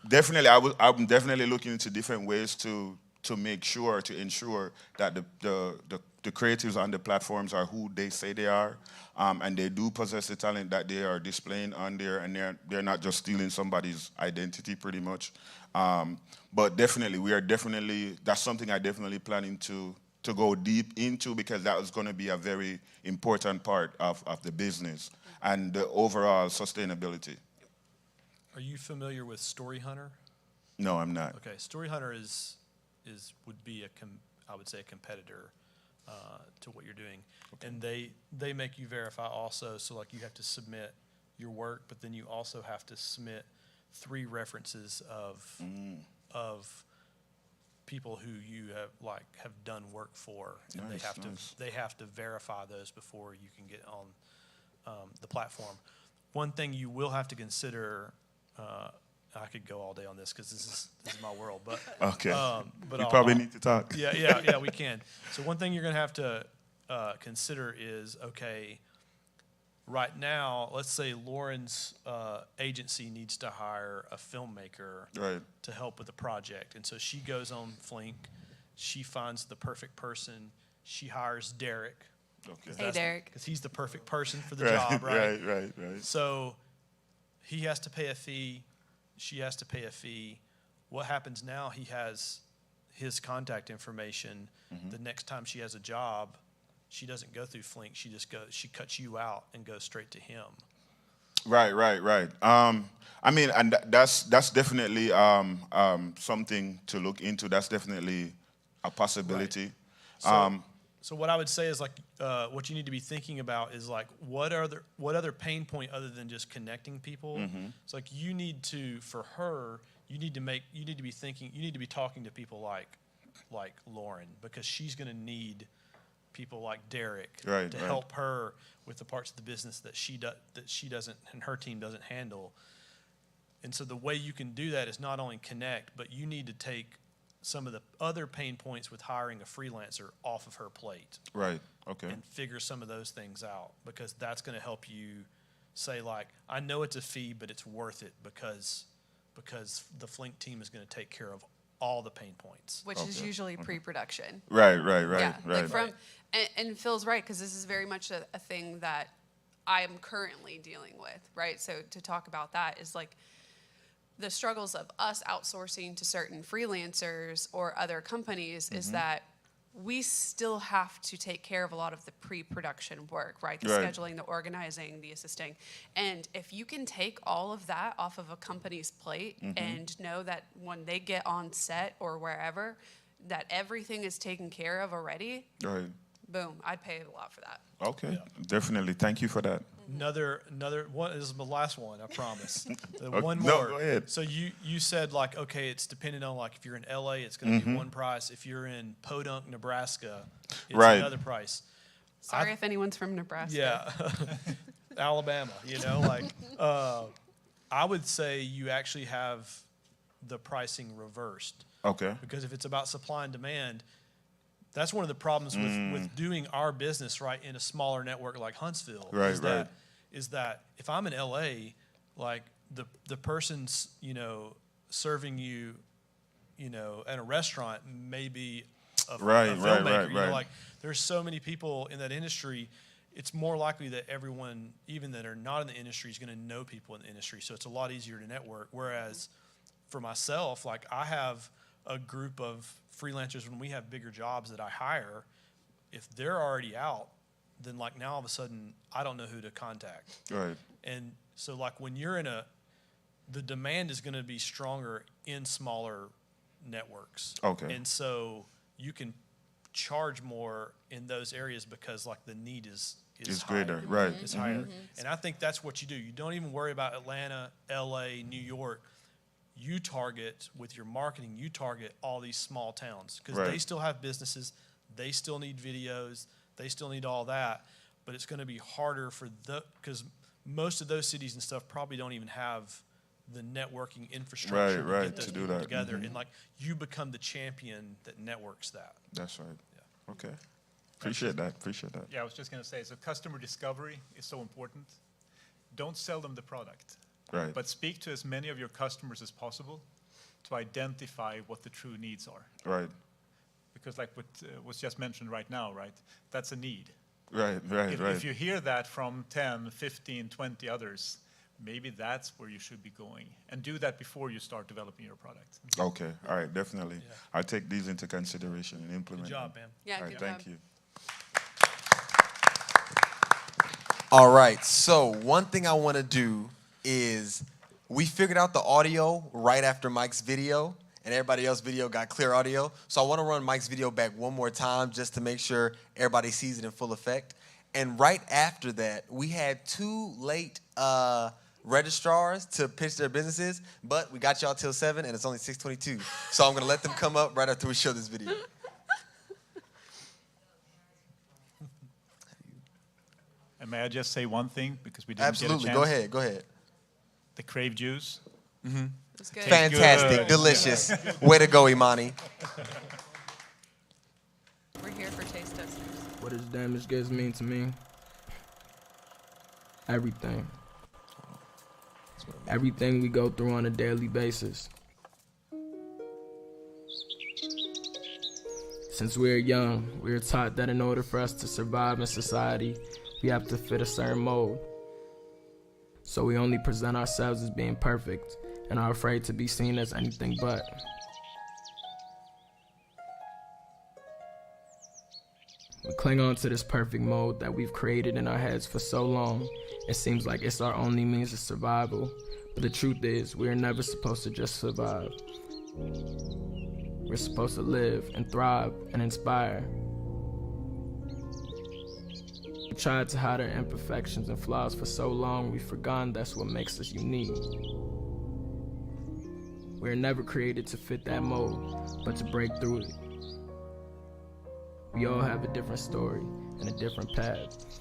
Speaker 6: definitely, I'm definitely looking into different ways to ensure that the creatives on the platforms are who they say they are, and they do possess the talent that they are displaying on there, and they're not just stealing somebody's identity, pretty much. But definitely, that's something I'm definitely planning to go deep into, because that was going to be a very important part of the business and the overall sustainability.
Speaker 4: Are you familiar with Story Hunter?
Speaker 6: No, I'm not.
Speaker 4: Okay, Story Hunter would be I would say a competitor to what you're doing, and they make you verify also. So, like, you have to submit your work, but then you also have to submit 3 references of people who you have done work for, and
Speaker 6: Nice,
Speaker 4: they have
Speaker 6: nice.
Speaker 4: to verify those before you can get on the platform. One thing you will have to consider. I could go all day on this because this is my world, but
Speaker 6: Okay.
Speaker 4: but
Speaker 6: We
Speaker 4: I'll-
Speaker 6: probably
Speaker 4: I'll-
Speaker 6: need to talk.
Speaker 4: yeah, we can. So one thing you're going to have to consider is, okay, right now, let's say Lauren's agency needs to hire a filmmaker
Speaker 6: Right.
Speaker 4: to help with the project. And so she goes on Flink, she finds the perfect person, she hires Derek.
Speaker 6: Okay.
Speaker 3: Hey, Derek.
Speaker 4: Because he's the perfect person for the
Speaker 6: Right,
Speaker 4: job, right?
Speaker 6: right.
Speaker 4: So he has to pay a fee, she has to pay a fee. What happens now, he has his contact information. The next time she has a job, she doesn't go through Flink, she cuts you out and goes straight to him.
Speaker 6: Right. I mean, and that's definitely something to look into. That's definitely a possibility.
Speaker 4: So what I would say is what you need to be thinking about is what other pain point other than just connecting people. It's like you need to be talking to people like Lauren, because she's going to need people like Derek
Speaker 6: Right,
Speaker 4: to
Speaker 6: right.
Speaker 4: help her with the parts of the business that she doesn't and her team doesn't handle. And so the way you can do that is not only connect, but you need to take some of the other pain points with hiring a freelancer off of her plate
Speaker 6: Right. Okay.
Speaker 4: and figure some of those things out, because that's going to help you say, I know it's a fee, but it's worth it because the Flink team is going to take care of all the pain points.
Speaker 3: Which is usually pre-production.
Speaker 6: Right.
Speaker 3: Yeah,
Speaker 6: Right.
Speaker 3: and Phil's right, because this is very much a thing that I am currently dealing with, right? So to talk about that is the struggles of us outsourcing to certain freelancers or other companies is that we still have to take care of a lot of the pre-production work, right? The
Speaker 6: Right.
Speaker 3: scheduling, the organizing, the assisting. And if you can take all of that off of a company's plate and know that when they get on set or wherever, that everything is taken care of already,
Speaker 6: Right.
Speaker 3: boom, I'd pay a lot for that.
Speaker 6: Okay. Definitely. Thank you for that.
Speaker 4: Another one. This is the last one, I promise. One
Speaker 6: no,
Speaker 4: more.
Speaker 6: go ahead.
Speaker 4: So you said okay, it's dependent on if you're in LA, it's going to be one price. If you're in Podunk, Nebraska, it's
Speaker 6: Right.
Speaker 4: another price.
Speaker 3: Sorry if anyone's from Nebraska.
Speaker 4: Yeah, Alabama. I would say you actually have the pricing reversed,
Speaker 6: Okay.
Speaker 4: because if it's about supply and demand, that's one of the problems with doing our business right in a smaller network like Huntsville.
Speaker 6: Right,
Speaker 4: is that if I'm in LA, the person's serving you, at a restaurant may be a filmmaker.
Speaker 6: Right.
Speaker 4: There's so many people in that industry. It's more likely that everyone, even that are not in the industry, is going to know people in the industry. So it's a lot easier to network. Whereas for myself, I have a group of freelancers when we have bigger jobs that I hire. If they're already out, then now all of a sudden I don't know who to contact.
Speaker 6: Right.
Speaker 4: And so when you're in the demand is going to be stronger in smaller networks.
Speaker 6: Okay.
Speaker 4: And so you can charge more in those areas because the need is
Speaker 6: It's
Speaker 4: higher.
Speaker 6: greater. Right.
Speaker 4: It's higher. And I think that's what you do. You don't even worry about Atlanta, LA, New York. You target, with your marketing, you target all these small towns, because
Speaker 6: Right.
Speaker 4: they still have businesses, they still need videos, they still need all that, but it's going to be harder because most of those cities and stuff probably don't even have the networking infrastructure
Speaker 6: Right,
Speaker 4: to get those
Speaker 6: to do
Speaker 4: people
Speaker 6: that.
Speaker 4: together. And you become the champion that networks that.
Speaker 6: That's right.
Speaker 4: Yeah.
Speaker 6: Okay. Appreciate that.
Speaker 5: Yeah, I was just going to say, so customer discovery is so important. Don't sell them the product,
Speaker 6: Right.
Speaker 5: but speak to as many of your customers as possible to identify what the true needs are.
Speaker 6: Right.
Speaker 5: Because what was just mentioned right now, right, that's a need.
Speaker 6: Right.
Speaker 5: If you hear that from 10, 15, 20 others, maybe that's where you should be going. And do that before you start developing your product.
Speaker 6: Okay. All right. Definitely.
Speaker 4: Yeah.
Speaker 6: I take these into consideration and implement
Speaker 4: Good job,
Speaker 6: them.
Speaker 4: man.
Speaker 3: Yeah,
Speaker 6: All right.
Speaker 3: good
Speaker 6: Thank
Speaker 3: job.
Speaker 6: you.
Speaker 2: All right, so one thing I want to do is we figured out the audio right after Mike's video, and everybody else's video got clear audio. So I want to run Mike's video back one more time just to make sure everybody sees it in full effect. And right after that, we had two late registrars to pitch their businesses, but we got y'all till 7 and it's only 6:22. So I'm going to let them come up right after we show this video.
Speaker 5: And may I just say one thing, because we didn't
Speaker 2: Absolutely.
Speaker 5: get a chance?
Speaker 2: Go ahead.
Speaker 5: The Crave juice.
Speaker 3: It's good.
Speaker 2: Fantastic.
Speaker 5: Good.
Speaker 2: Delicious. Way to go, Imani.
Speaker 3: We're here for taste testers.
Speaker 7: What does damaged goods mean to me? Everything. Everything we go through on a daily basis. Since we're young, we're taught that in order for us to survive in society, we have to fit a certain mold. So we only present ourselves as being perfect and are afraid to be seen as anything but. We cling on to this perfect mold that we've created in our heads for so long, it seems like it's our only means of survival. But the truth is, we are never supposed to just survive. We're supposed to live and thrive and inspire. We tried to hide our imperfections and flaws for so long, we've forgotten that's what makes us unique. We're never created to fit that mold, but to break through it. We all have a different story and a different path.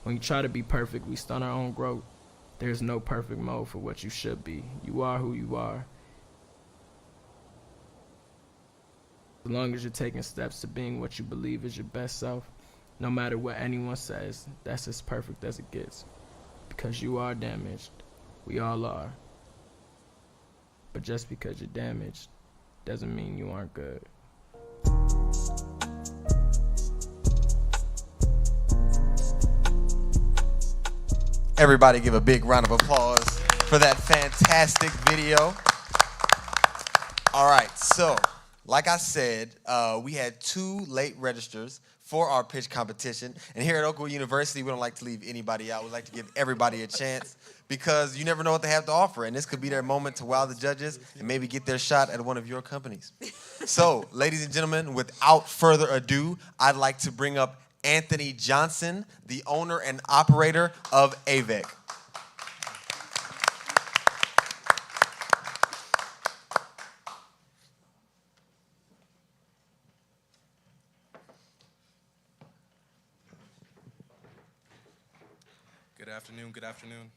Speaker 7: When you try to be perfect, we stunt our own growth. There's no perfect mode for what you should be. You are who you are. As long as you're taking steps to being what you believe is your best self, no matter what anyone says, that's as perfect as it gets. Because you are damaged. We all are. But just because you're damaged doesn't mean you aren't good.
Speaker 2: Everybody give a big round of applause for that fantastic video. All right, so like I said, we had 2 late registers for our pitch competition. And here at Oakwood University, we don't like to leave anybody out. We like to give everybody a chance because you never know what they have to offer. And this could be their moment to wow the judges and maybe get their shot at one of your companies. So, ladies and gentlemen, without further ado, I'd like to bring up Anthony Johnson, the owner and operator of Avec.
Speaker 8: Good afternoon, good afternoon.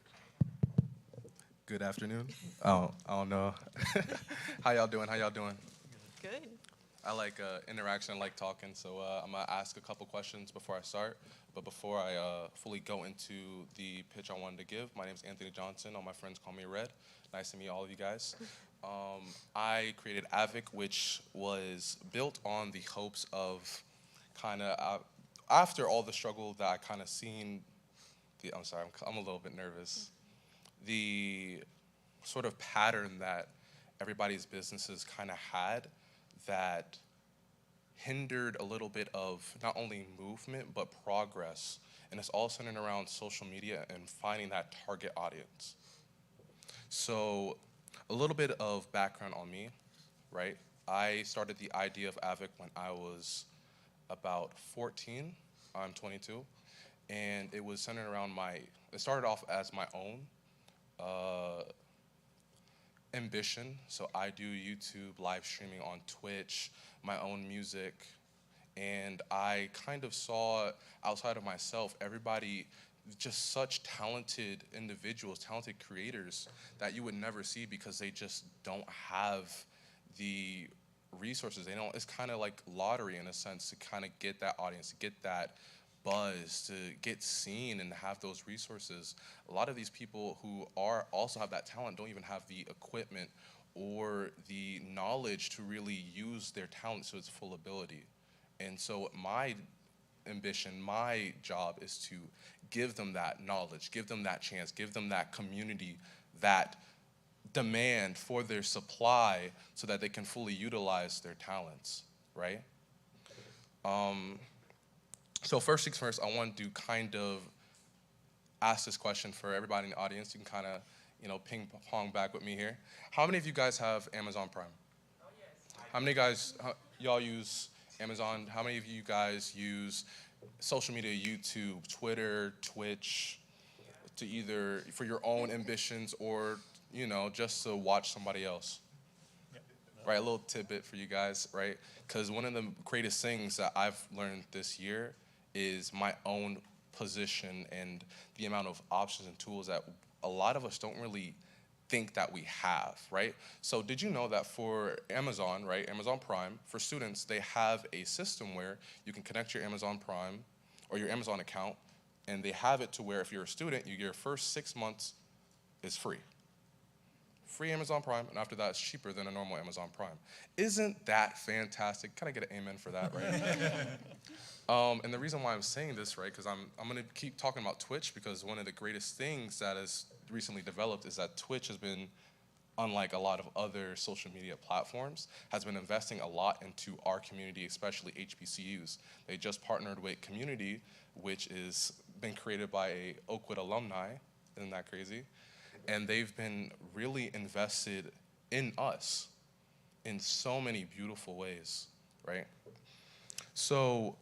Speaker 8: Good afternoon. Oh, I don't know. How y'all doing?
Speaker 3: Good.
Speaker 8: I like interaction, I like talking, so I'm gonna ask a couple questions before I start. But before I fully go into the pitch I wanted to give, my name is Anthony Johnson. All my friends call me Red. Nice to meet all of you guys. I created Avec, which was built on the hopes of kind of, after all the struggle that I kind of seen, I'm sorry, I'm a little bit nervous. The sort of pattern that everybody's businesses kind of had that hindered a little bit of not only movement, but progress. And it's all centered around social media and finding that target audience. So a little bit of background on me, right? I started the idea of Avec when I was about 14. I'm 22. And it was centered around it started off as my own ambition. So I do YouTube live streaming on Twitch, my own music, and I kind of saw outside of myself, everybody, just such talented individuals, talented creators that you would never see because they just don't have the resources. It's kind of like lottery in a sense to kind of get that audience, to get that buzz, to get seen and have those resources. A lot of these people who also have that talent don't even have the equipment or the knowledge to really use their talent to its full ability. And so my ambition, my job is to give them that knowledge, give them that chance, give them that community, that demand for their supply so that they can fully utilize their talents, right? So first things first, I want to kind of ask this question for everybody in the audience. You can kind of ping pong back with me here. How many of you guys have Amazon Prime? Oh, yes. How many guys, y'all use Amazon? How many of you guys use social media, YouTube, Twitter, Twitch, to either for your own ambitions or, just to watch somebody else? Right, a little tidbit for you guys, right? Because one of the greatest things that I've learned this year is my own position and the amount of options and tools that a lot of us don't really think that we have, right? So did you know that for Amazon, right, Amazon Prime, for students, they have a system where you can connect your Amazon Prime or your Amazon account, and they have it to where if you're a student, your first 6 months is free. Free Amazon Prime, and after that, it's cheaper than a normal Amazon Prime. Isn't that fantastic? Can I get an amen for that, right? And the reason why I'm saying this, right, because I'm going to keep talking about Twitch, because one of the greatest things that has recently developed is that Twitch has been, unlike a lot of other social media platforms, has been investing a lot into our community, especially HBCUs. They just partnered with Community, which is been created by a Oakwood alumni. Isn't that crazy? And they've been really invested in us in so many beautiful ways, right? So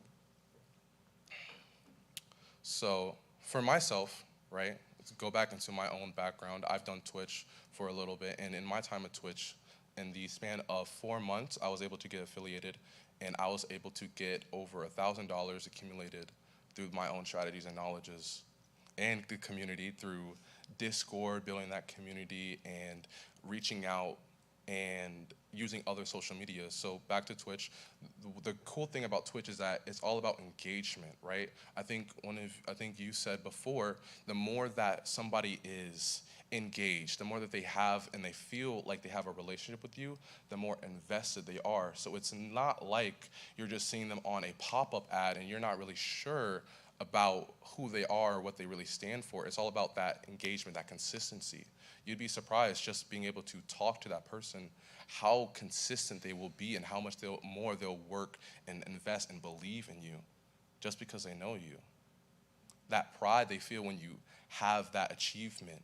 Speaker 8: for myself, right, to go back into my own background, I've done Twitch for a little bit, and in my time at Twitch, in the span of 4 months, I was able to get affiliated, and I was able to get over $1,000 accumulated through my own strategies and knowledges and the community through Discord, building that community, and reaching out and using other social media. So back to Twitch, the cool thing about Twitch is that it's all about engagement, right? I think you said before, the more that somebody is engaged, the more that they have and they feel like they have a relationship with you, the more invested they are. So it's not like you're just seeing them on a pop-up ad and you're not really sure about who they are or what they really stand for. It's all about that engagement, that consistency. You'd be surprised just being able to talk to that person, how consistent they will be and how much more they'll work and invest and believe in you just because they know you. That pride they feel when you have that achievement,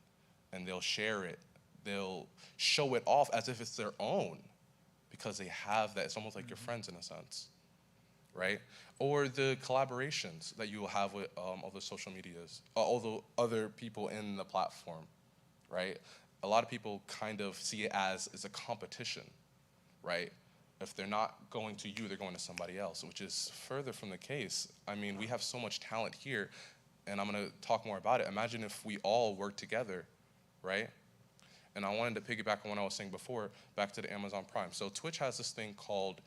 Speaker 8: and they'll share it. They'll show it off as if it's their own because they have that. It's almost like your friends in a sense, right? Or the collaborations that you will have with other social medias, other people in the platform, right? A lot of people kind of see it as a competition, right? If they're not going to you, they're going to somebody else, which is further from the case. I mean, we have so much talent here, and I'm going to talk more about it. Imagine if we all work together, right? And I wanted to piggyback on what I was saying before, back to the Amazon Prime. So Twitch has this thing called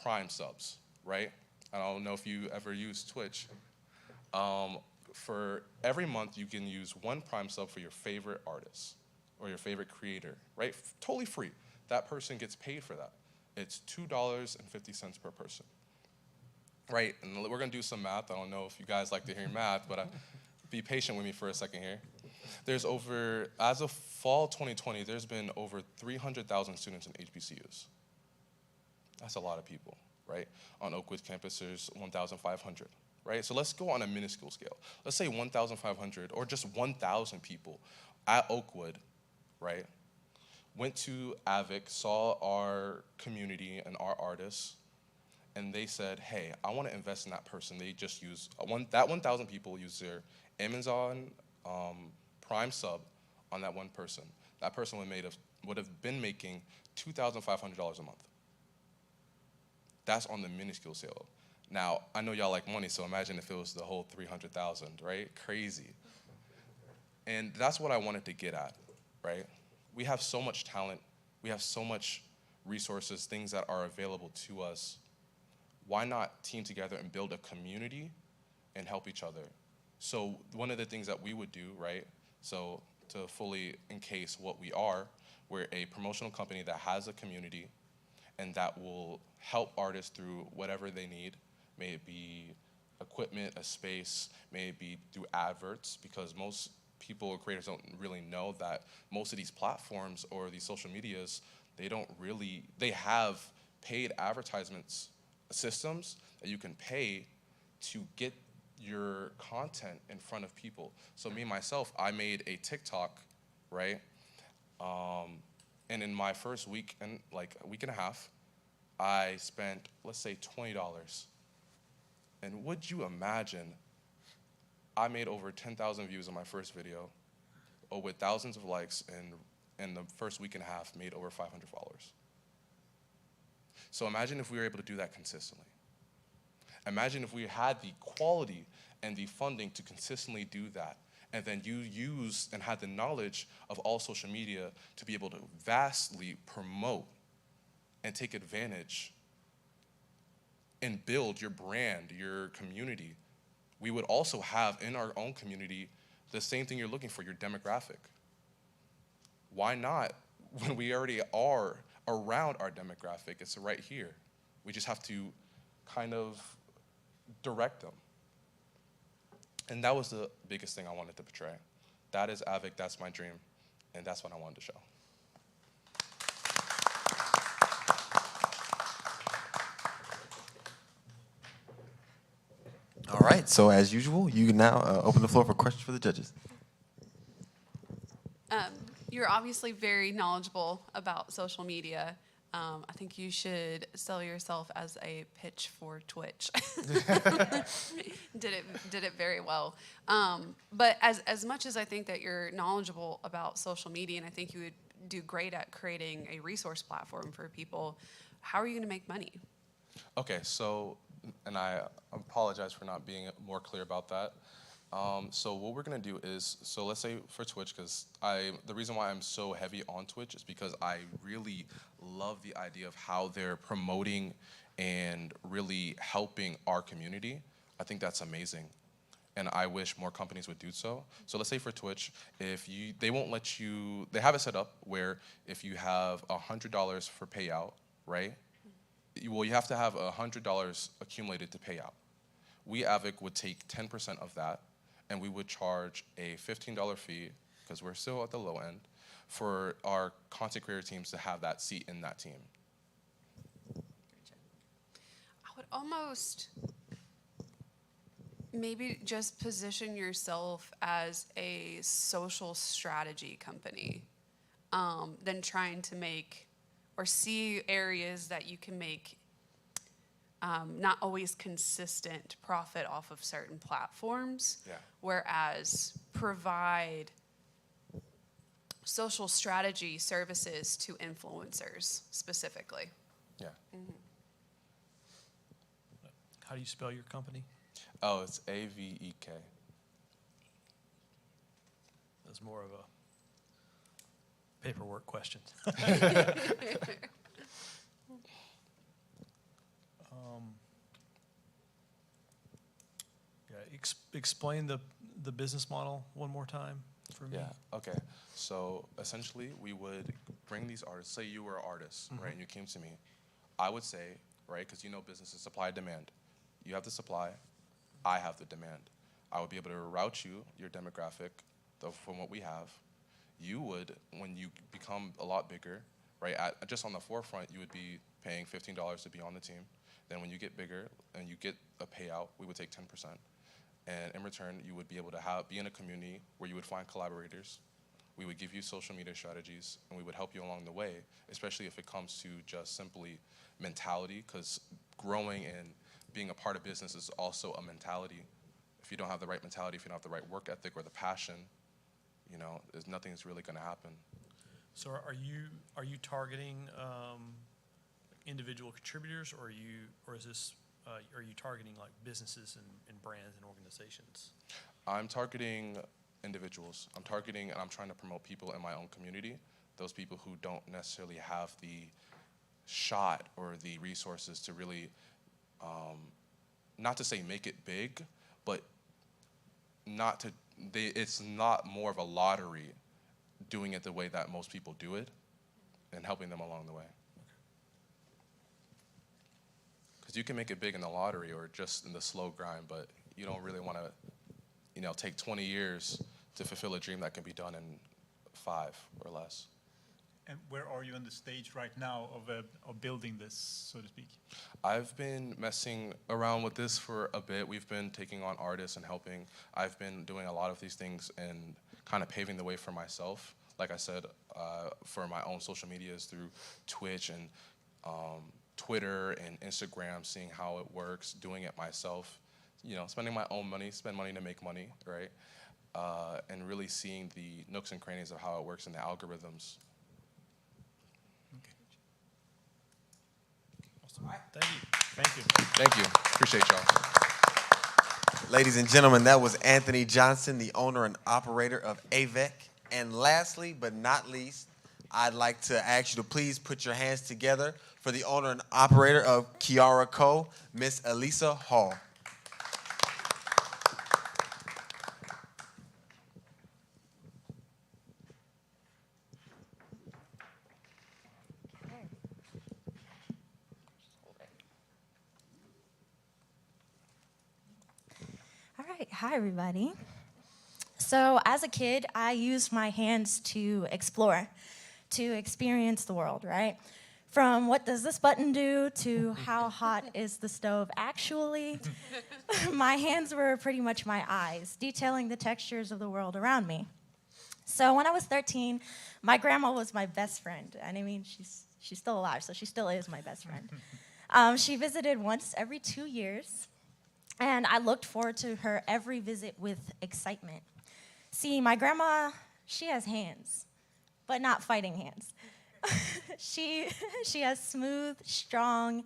Speaker 8: Prime subs, right? I don't know if you ever use Twitch. For every month, you can use one Prime sub for your favorite artist or your favorite creator, right? Totally free. That person gets paid for that. It's $2.50 per person, right? And we're gonna do some math. I don't know if you guys like to hear math, but be patient with me for a second here. There's as of fall 2020, there's been over 300,000 students in HBCUs. That's a lot of people, right? On Oakwood campus, there's 1,500, right? So let's go on a minuscule scale. Let's say 1,500 or just 1,000 people at Oakwood, right? Went to Avec, saw our community and our artists, and they said, hey, I want to invest in that person. They just use, that 1,000 people use their Amazon Prime sub on that one person. That person would have been making $2,500 a month. That's on the minuscule scale. Now, I know y'all like money, so imagine if it was the whole 300,000, right? Crazy. And that's what I wanted to get at, right? We have so much talent. We have so much resources, things that are available to us. Why not team together and build a community and help each other? So one of the things that we would do, right? So to fully encase what we are, we're a promotional company that has a community and that will help artists through whatever they need. May it be equipment, a space, may it be through adverts, because most people or creators don't really know that most of these platforms or these social medias, they have paid advertisements systems that you can pay to get your content in front of people. So me, myself, I made a TikTok, right? And in my first week and like a week and a half, I spent, let's say, $20. And would you imagine, I made over 10,000 views on my first video, with thousands of likes, and in the first week and a half, made over 500 followers. So imagine if we were able to do that consistently. Imagine if we had the quality and the funding to consistently do that, and then you used and had the knowledge of all social media to be able to vastly promote and take advantage and build your brand, your community. We would also have in our own community the same thing you're looking for, your demographic. Why not, when we already are around our demographic, it's right here. We just have to kind of direct them. And that was the biggest thing I wanted to portray. That is Avec, that's my dream, and that's what I wanted to show.
Speaker 2: All right, so as usual, you can now open the floor for questions for the judges.
Speaker 3: You're obviously very knowledgeable about social media. I think you should sell yourself as a pitch for Twitch. Did it very well. But as much as I think that you're knowledgeable about social media, and I think you would do great at creating a resource platform for people, how are you going to make money?
Speaker 8: Okay, so, and I apologize for not being more clear about that. So what we're gonna do is, so let's say for Twitch, because the reason why I'm so heavy on Twitch is because I really love the idea of how they're promoting and really helping our community. I think that's amazing. And I wish more companies would do so. So let's say for Twitch, they won't let you, they have it set up where if you have $100 for payout, right? Well, you have to have $100 accumulated to pay out. We, Avec, would take 10% of that, and we would charge a $15 fee, because we're still at the low end, for our content creator teams to have that seat in that team.
Speaker 3: I would almost maybe just position yourself as a social strategy company, than trying to make or see areas that you can make not always consistent profit off of certain platforms,
Speaker 8: Yeah.
Speaker 3: whereas provide social strategy services to influencers specifically.
Speaker 8: Yeah.
Speaker 4: How do you spell your company?
Speaker 8: Oh, it's AVEK.
Speaker 4: That's more of a paperwork question. Explain the business model one more time for me.
Speaker 8: Yeah, okay. So essentially, we would bring these artists, say you were an artist, right, and you came to me. I would say, right, because you know business is supply and demand. You have the supply, I have the demand. I would be able to route you, your demographic, from what we have. You would, when you become a lot bigger, right, just on the forefront, you would be paying $15 to be on the team. Then when you get bigger and you get a payout, we would take 10%. And in return, you would be able to be in a community where you would find collaborators. We would give you social media strategies, and we would help you along the way, especially if it comes to just simply mentality, because growing and being a part of business is also a mentality. If you don't have the right mentality, if you don't have the right work ethic or the passion, you know, nothing's really going to happen.
Speaker 4: So are you targeting individual contributors, or is this are you targeting like businesses and brands and organizations?
Speaker 8: I'm targeting individuals. I'm targeting and I'm trying to promote people in my own community, those people who don't necessarily have the shot or the resources to really, not to say make it big, but it's not more of a lottery doing it the way that most people do it and helping them along the way. Because you can make it big in the lottery or just in the slow grind, but you don't really want to, you know, take 20 years to fulfill a dream that can be done in 5 or less.
Speaker 5: And where are you on the stage right now of building this, so to speak?
Speaker 8: I've been messing around with this for a bit. We've been taking on artists and helping. I've been doing a lot of these things and kind of paving the way for myself. like I said, for my own social medias through Twitch and Twitter and Instagram, seeing how it works, doing it myself, spending my own money, spend money to make money, right? And really seeing the nooks and crannies of how it works in the algorithms.
Speaker 4: Thank you. Thank you.
Speaker 8: Thank you. Appreciate y'all.
Speaker 2: Ladies and gentlemen, that was Anthony Johnson, the owner and operator of Avec. And lastly, but not least, I'd like to ask you to please put your hands together for the owner and operator of Kiara Co., Miss Elisa Hall.
Speaker 9: All right, hi everybody. So as a kid, I used my hands to explore, to experience the world, right? From what does this button do to how hot is the stove actually? My hands were pretty much my eyes, detailing the textures of the world around me. So when I was 13, my grandma was my best friend. And I mean, she's still alive, so she still is my best friend. She visited once every 2 years, and I looked forward to her every visit with excitement. See, my grandma, she has hands, but not fighting hands. She has smooth, strong,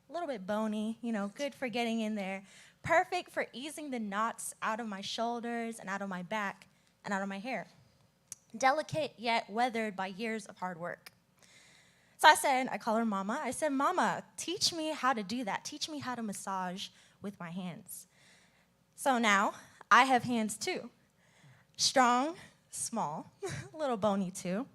Speaker 9: a little bit bony, good for getting in there, perfect for easing the knots out of my shoulders and out of my back and out of my hair. Delicate yet weathered by years of hard work. So I call her Mama. I said, Mama, teach me how to do that. Teach me how to massage with my hands. So now I have hands too. Strong, small, a little bony too.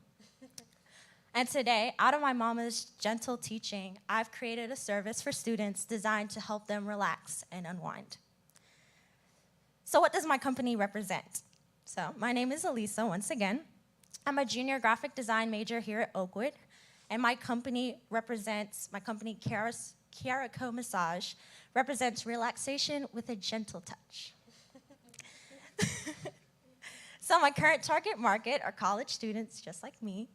Speaker 9: And today, out of my mama's gentle teaching, I've created a service for students designed to help them relax and unwind. So what does my company represent? So my name is Elisa, once again. I'm a junior graphic design major here at Oakwood, and my company, Carousel Massage, represents relaxation with a gentle touch. So my current target market are college students just like me,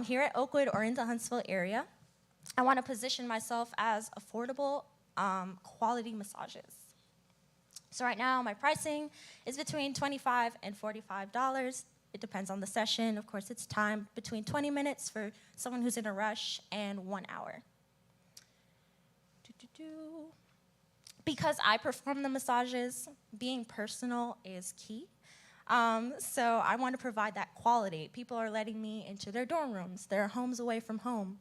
Speaker 9: here at Oakwood or in the Huntsville area. I want to position myself as affordable, quality massages. So right now, my pricing is between $25 and $45. It depends on the session. Of course, it's time between 20 minutes for someone who's in a rush and 1 hour. Because I perform the massages, being personal is key. So I want to provide that quality. People are letting me into their dorm rooms, their homes away from home.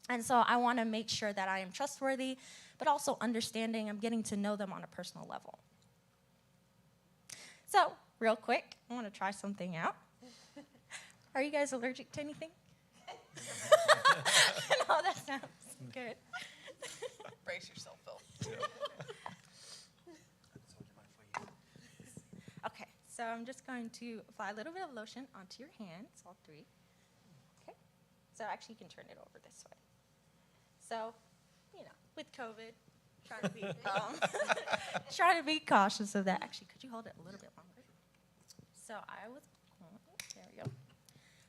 Speaker 9: And so I want to make sure that I am trustworthy, but also understanding. I'm getting to know them on a personal level. So real quick, I want to try something out. Are you guys allergic to anything? No, that sounds good.
Speaker 3: Brace yourself, Phil.
Speaker 9: Okay, so I'm just going to apply a little bit of lotion onto your hands, all three. Okay, so actually you can turn it over this way. So, with COVID, try to be cautious of that. Actually, could you hold it a little bit longer? So there we go.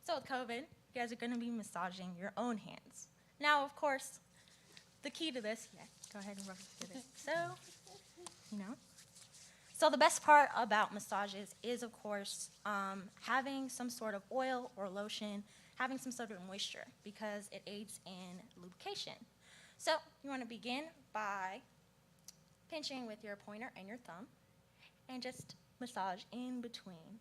Speaker 9: So with COVID, you guys are going to be massaging your own hands. Now, of course, the key to this, go ahead and rub it together. So the best part about massages is, of course, having some sort of oil or lotion, having some sort of moisture, because it aids in lubrication. So you want to begin by pinching with your pointer and your thumb, and just massage in between.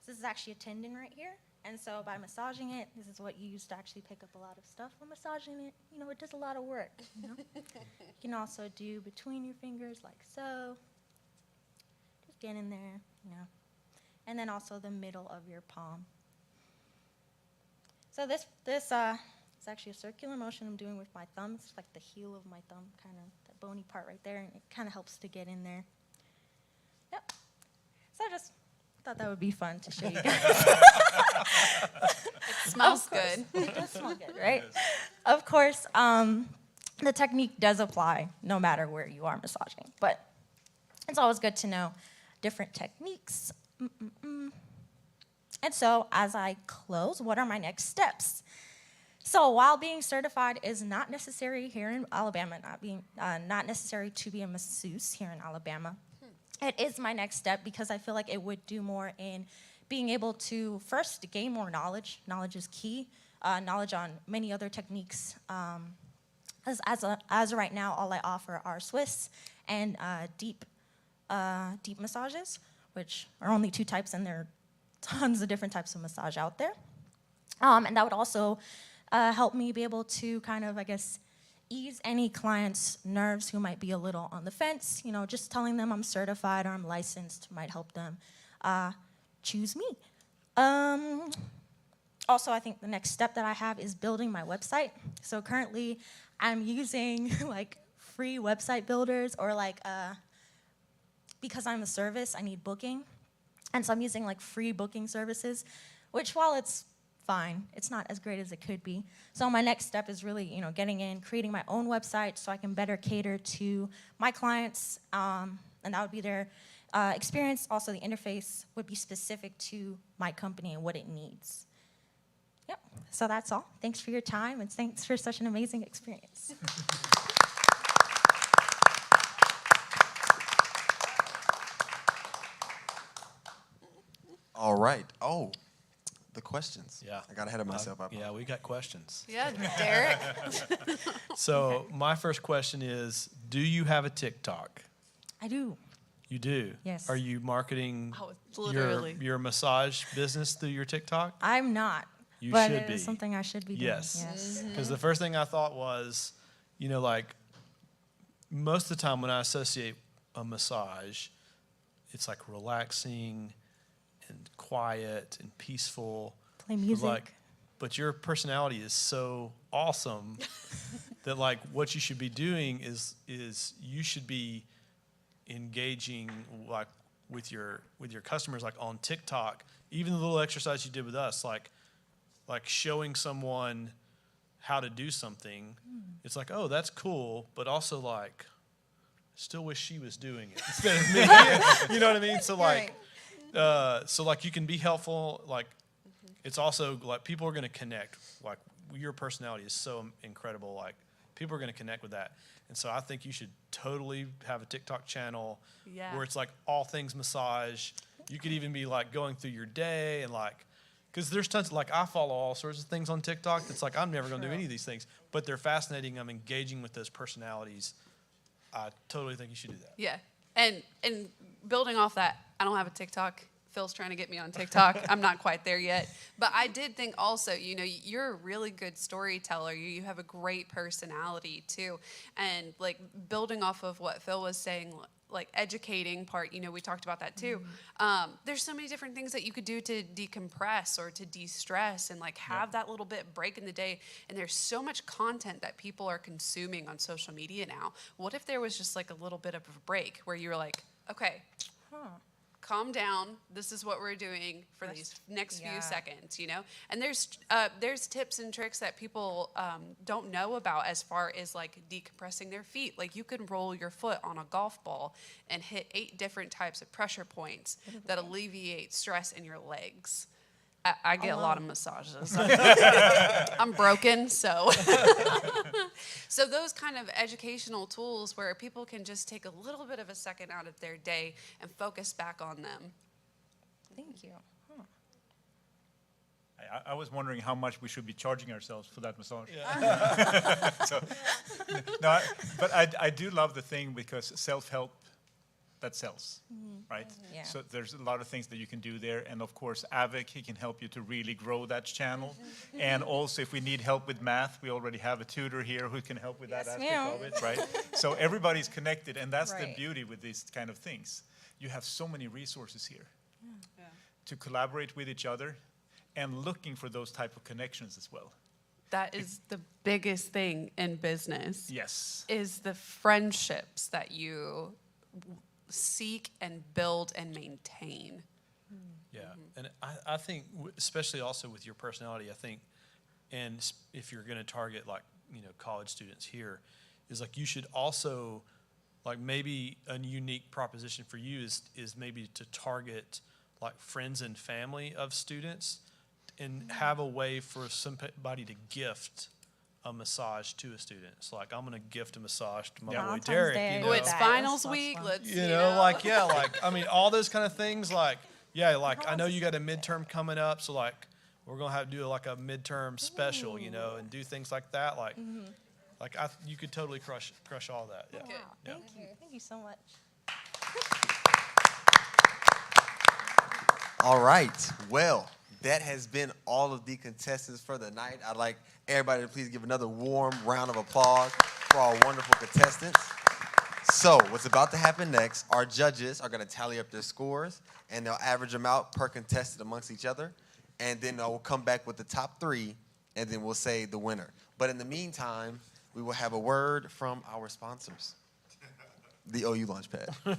Speaker 9: This is actually a tendon right here, and so by massaging it, this is what you use to actually pick up a lot of stuff. When massaging it, it does a lot of work. You can also do between your fingers like so. Just get in there, and then also the middle of your palm. So this is actually a circular motion I'm doing with my thumb. It's like the heel of my thumb, kind of that bony part right there, and it kind of helps to get in there. Yep. So I just thought that would be fun to show you guys.
Speaker 3: It smells good.
Speaker 9: It does smell good, right? Of course, the technique does apply no matter where you are massaging, but it's always good to know different techniques. And so as I close, what are my next steps? So while being certified is not necessary here in Alabama, not necessary to be a masseuse here in Alabama, it is my next step because I feel like it would do more in being able to first gain more knowledge. Knowledge is key. Knowledge on many other techniques. As of right now, all I offer are Swiss and deep massages, which are only 2 types, and there are tons of different types of massage out there. And that would also help me be able to kind of, I guess, ease any client's nerves who might be a little on the fence. You know, just telling them I'm certified or I'm licensed might help them choose me. Also, I think the next step that I have is building my website. So currently, I'm using like free website builders or like, because I'm a service, I need booking. And so I'm using like free booking services, which while it's fine, it's not as great as it could be. So my next step is really, you know, getting in, creating my own website so I can better cater to my clients, and that would be their experience. Also, the interface would be specific to my company and what it needs. Yep, so that's all. Thanks for your time, and thanks for such an amazing experience.
Speaker 2: All right. Oh, the questions.
Speaker 4: Yeah.
Speaker 2: I got ahead of myself.
Speaker 4: Yeah, we got questions.
Speaker 3: Yeah, Derek.
Speaker 4: So my first question is, do you have a TikTok?
Speaker 9: I do.
Speaker 4: You do?
Speaker 9: Yes.
Speaker 4: Are you marketing
Speaker 3: Oh, it's literally.
Speaker 4: your massage business through your TikTok?
Speaker 9: I'm not.
Speaker 4: You
Speaker 9: but
Speaker 4: should
Speaker 9: it is
Speaker 4: be.
Speaker 9: something I should be doing.
Speaker 4: Yes.
Speaker 9: Yes.
Speaker 4: Because the first thing I thought was, you know, like most of the time when I associate a massage, it's like relaxing and quiet and peaceful.
Speaker 9: Play music.
Speaker 4: But your personality is so awesome that like what you should be doing is you should be engaging like with your customers like on TikTok. Even the little exercise you did with us, like showing someone how to do something. It's like, oh, that's cool, but also like still wish she was doing it instead of me. You know what I mean? So like so like you can be helpful, like it's also like people are going to connect. Like your personality is so incredible. Like people are going to connect with that. And so I think you should totally have a TikTok channel where it's like all things massage. You could even be like going through your day and like, because there's tons of, like I follow all sorts of things on TikTok. It's like I'm never going to do any of these things, but they're fascinating. I'm engaging with those personalities. I totally think you should do that.
Speaker 3: Yeah, and building off that, I don't have a TikTok. Phil's trying to get me on TikTok. I'm not quite there yet. But I did think also, you know, you're a really good storyteller. You have a great personality too. And like building off of what Phil was saying, like educating part, you know, we talked about that too. There's so many different things that you could do to decompress or to de-stress and like have that little bit break in the day. And there's so much content that people are consuming on social media now. What if there was just like a little bit of a break where you were like, okay, calm down. This is what we're doing for these next few seconds, you know? And there's tips and tricks that people don't know about as far as like decompressing their feet. Like you can roll your foot on a golf ball and hit 8 different types of pressure points that alleviate stress in your legs. I get a lot of massages. I'm broken, so. So those kind of educational tools where people can just take a little bit of a second out of their day and focus back on them.
Speaker 9: Thank you.
Speaker 5: I was wondering how much we should be charging ourselves for that massage. But I do love the thing because self-help, that sells, right?
Speaker 9: Yeah.
Speaker 5: So there's a lot of things that you can do there. And of course, Avec, he can help you to really grow that channel. And also, if we need help with math, we already have a tutor here who can help with that aspect of it, right? So everybody's connected, and that's the beauty with these kind of things. You have so many resources here to collaborate with each other and looking for those type of connections as well.
Speaker 3: That is the biggest thing in business.
Speaker 5: Yes.
Speaker 3: Is the friendships that you seek and build and maintain.
Speaker 4: Yeah, and I think, especially also with your personality, I think, and if you're going to target like, you know, college students here, is like you should also, like maybe a unique proposition for you is maybe to target like friends and family of students, and have a way for somebody to gift a massage to a student. It's like, I'm gonna gift a massage to my boy
Speaker 9: Valentine's
Speaker 4: Derek.
Speaker 9: Day.
Speaker 4: You
Speaker 3: Oh,
Speaker 4: know?
Speaker 3: it's finals week. Let's
Speaker 4: You know, like, yeah, like, I mean, all those kind of things, like, yeah, like, I know you got a midterm coming up, so, like, we're going to have to do, like, a midterm special, you know, and do things like that, like, you could totally crush all that, yeah.
Speaker 9: Wow,
Speaker 4: Yeah.
Speaker 9: thank you so much.
Speaker 2: All right. Well, that has been all of the contestants for the night. I'd like everybody to please give another warm round of applause for our wonderful contestants. So what's about to happen next, our judges are going to tally up their scores, and they'll average them out per contestant amongst each other. And then we'll come back with the top 3, and then we'll say the winner. But in the meantime, we will have a word from our sponsors, the OU Launchpad.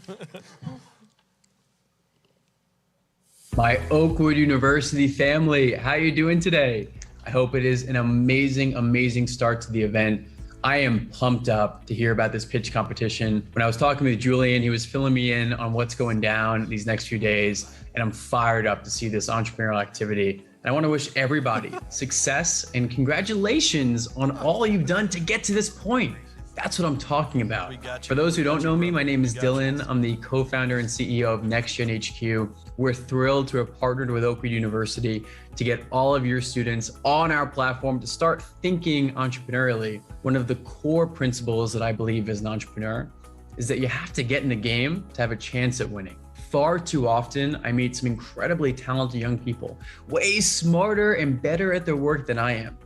Speaker 10: My Oakwood University family, how you doing today? I hope it is an amazing, amazing start to the event. I am pumped up to hear about this pitch competition. When I was talking with Julian, he was filling me in on what's going down these next few days, and I'm fired up to see this entrepreneurial activity. And I want to wish everybody success and congratulations on all you've done to get to this point. That's what I'm talking about. For those who don't know me, my name is Dylan. I'm the co-founder and CEO of NextGen HQ. We're thrilled to have partnered with Oakwood University to get all of your students on our platform to start thinking entrepreneurially. One of the core principles that I believe as an entrepreneur is that you have to get in the game to have a chance at winning. Far too often, I meet some incredibly talented young people, way smarter and better at their work than I am,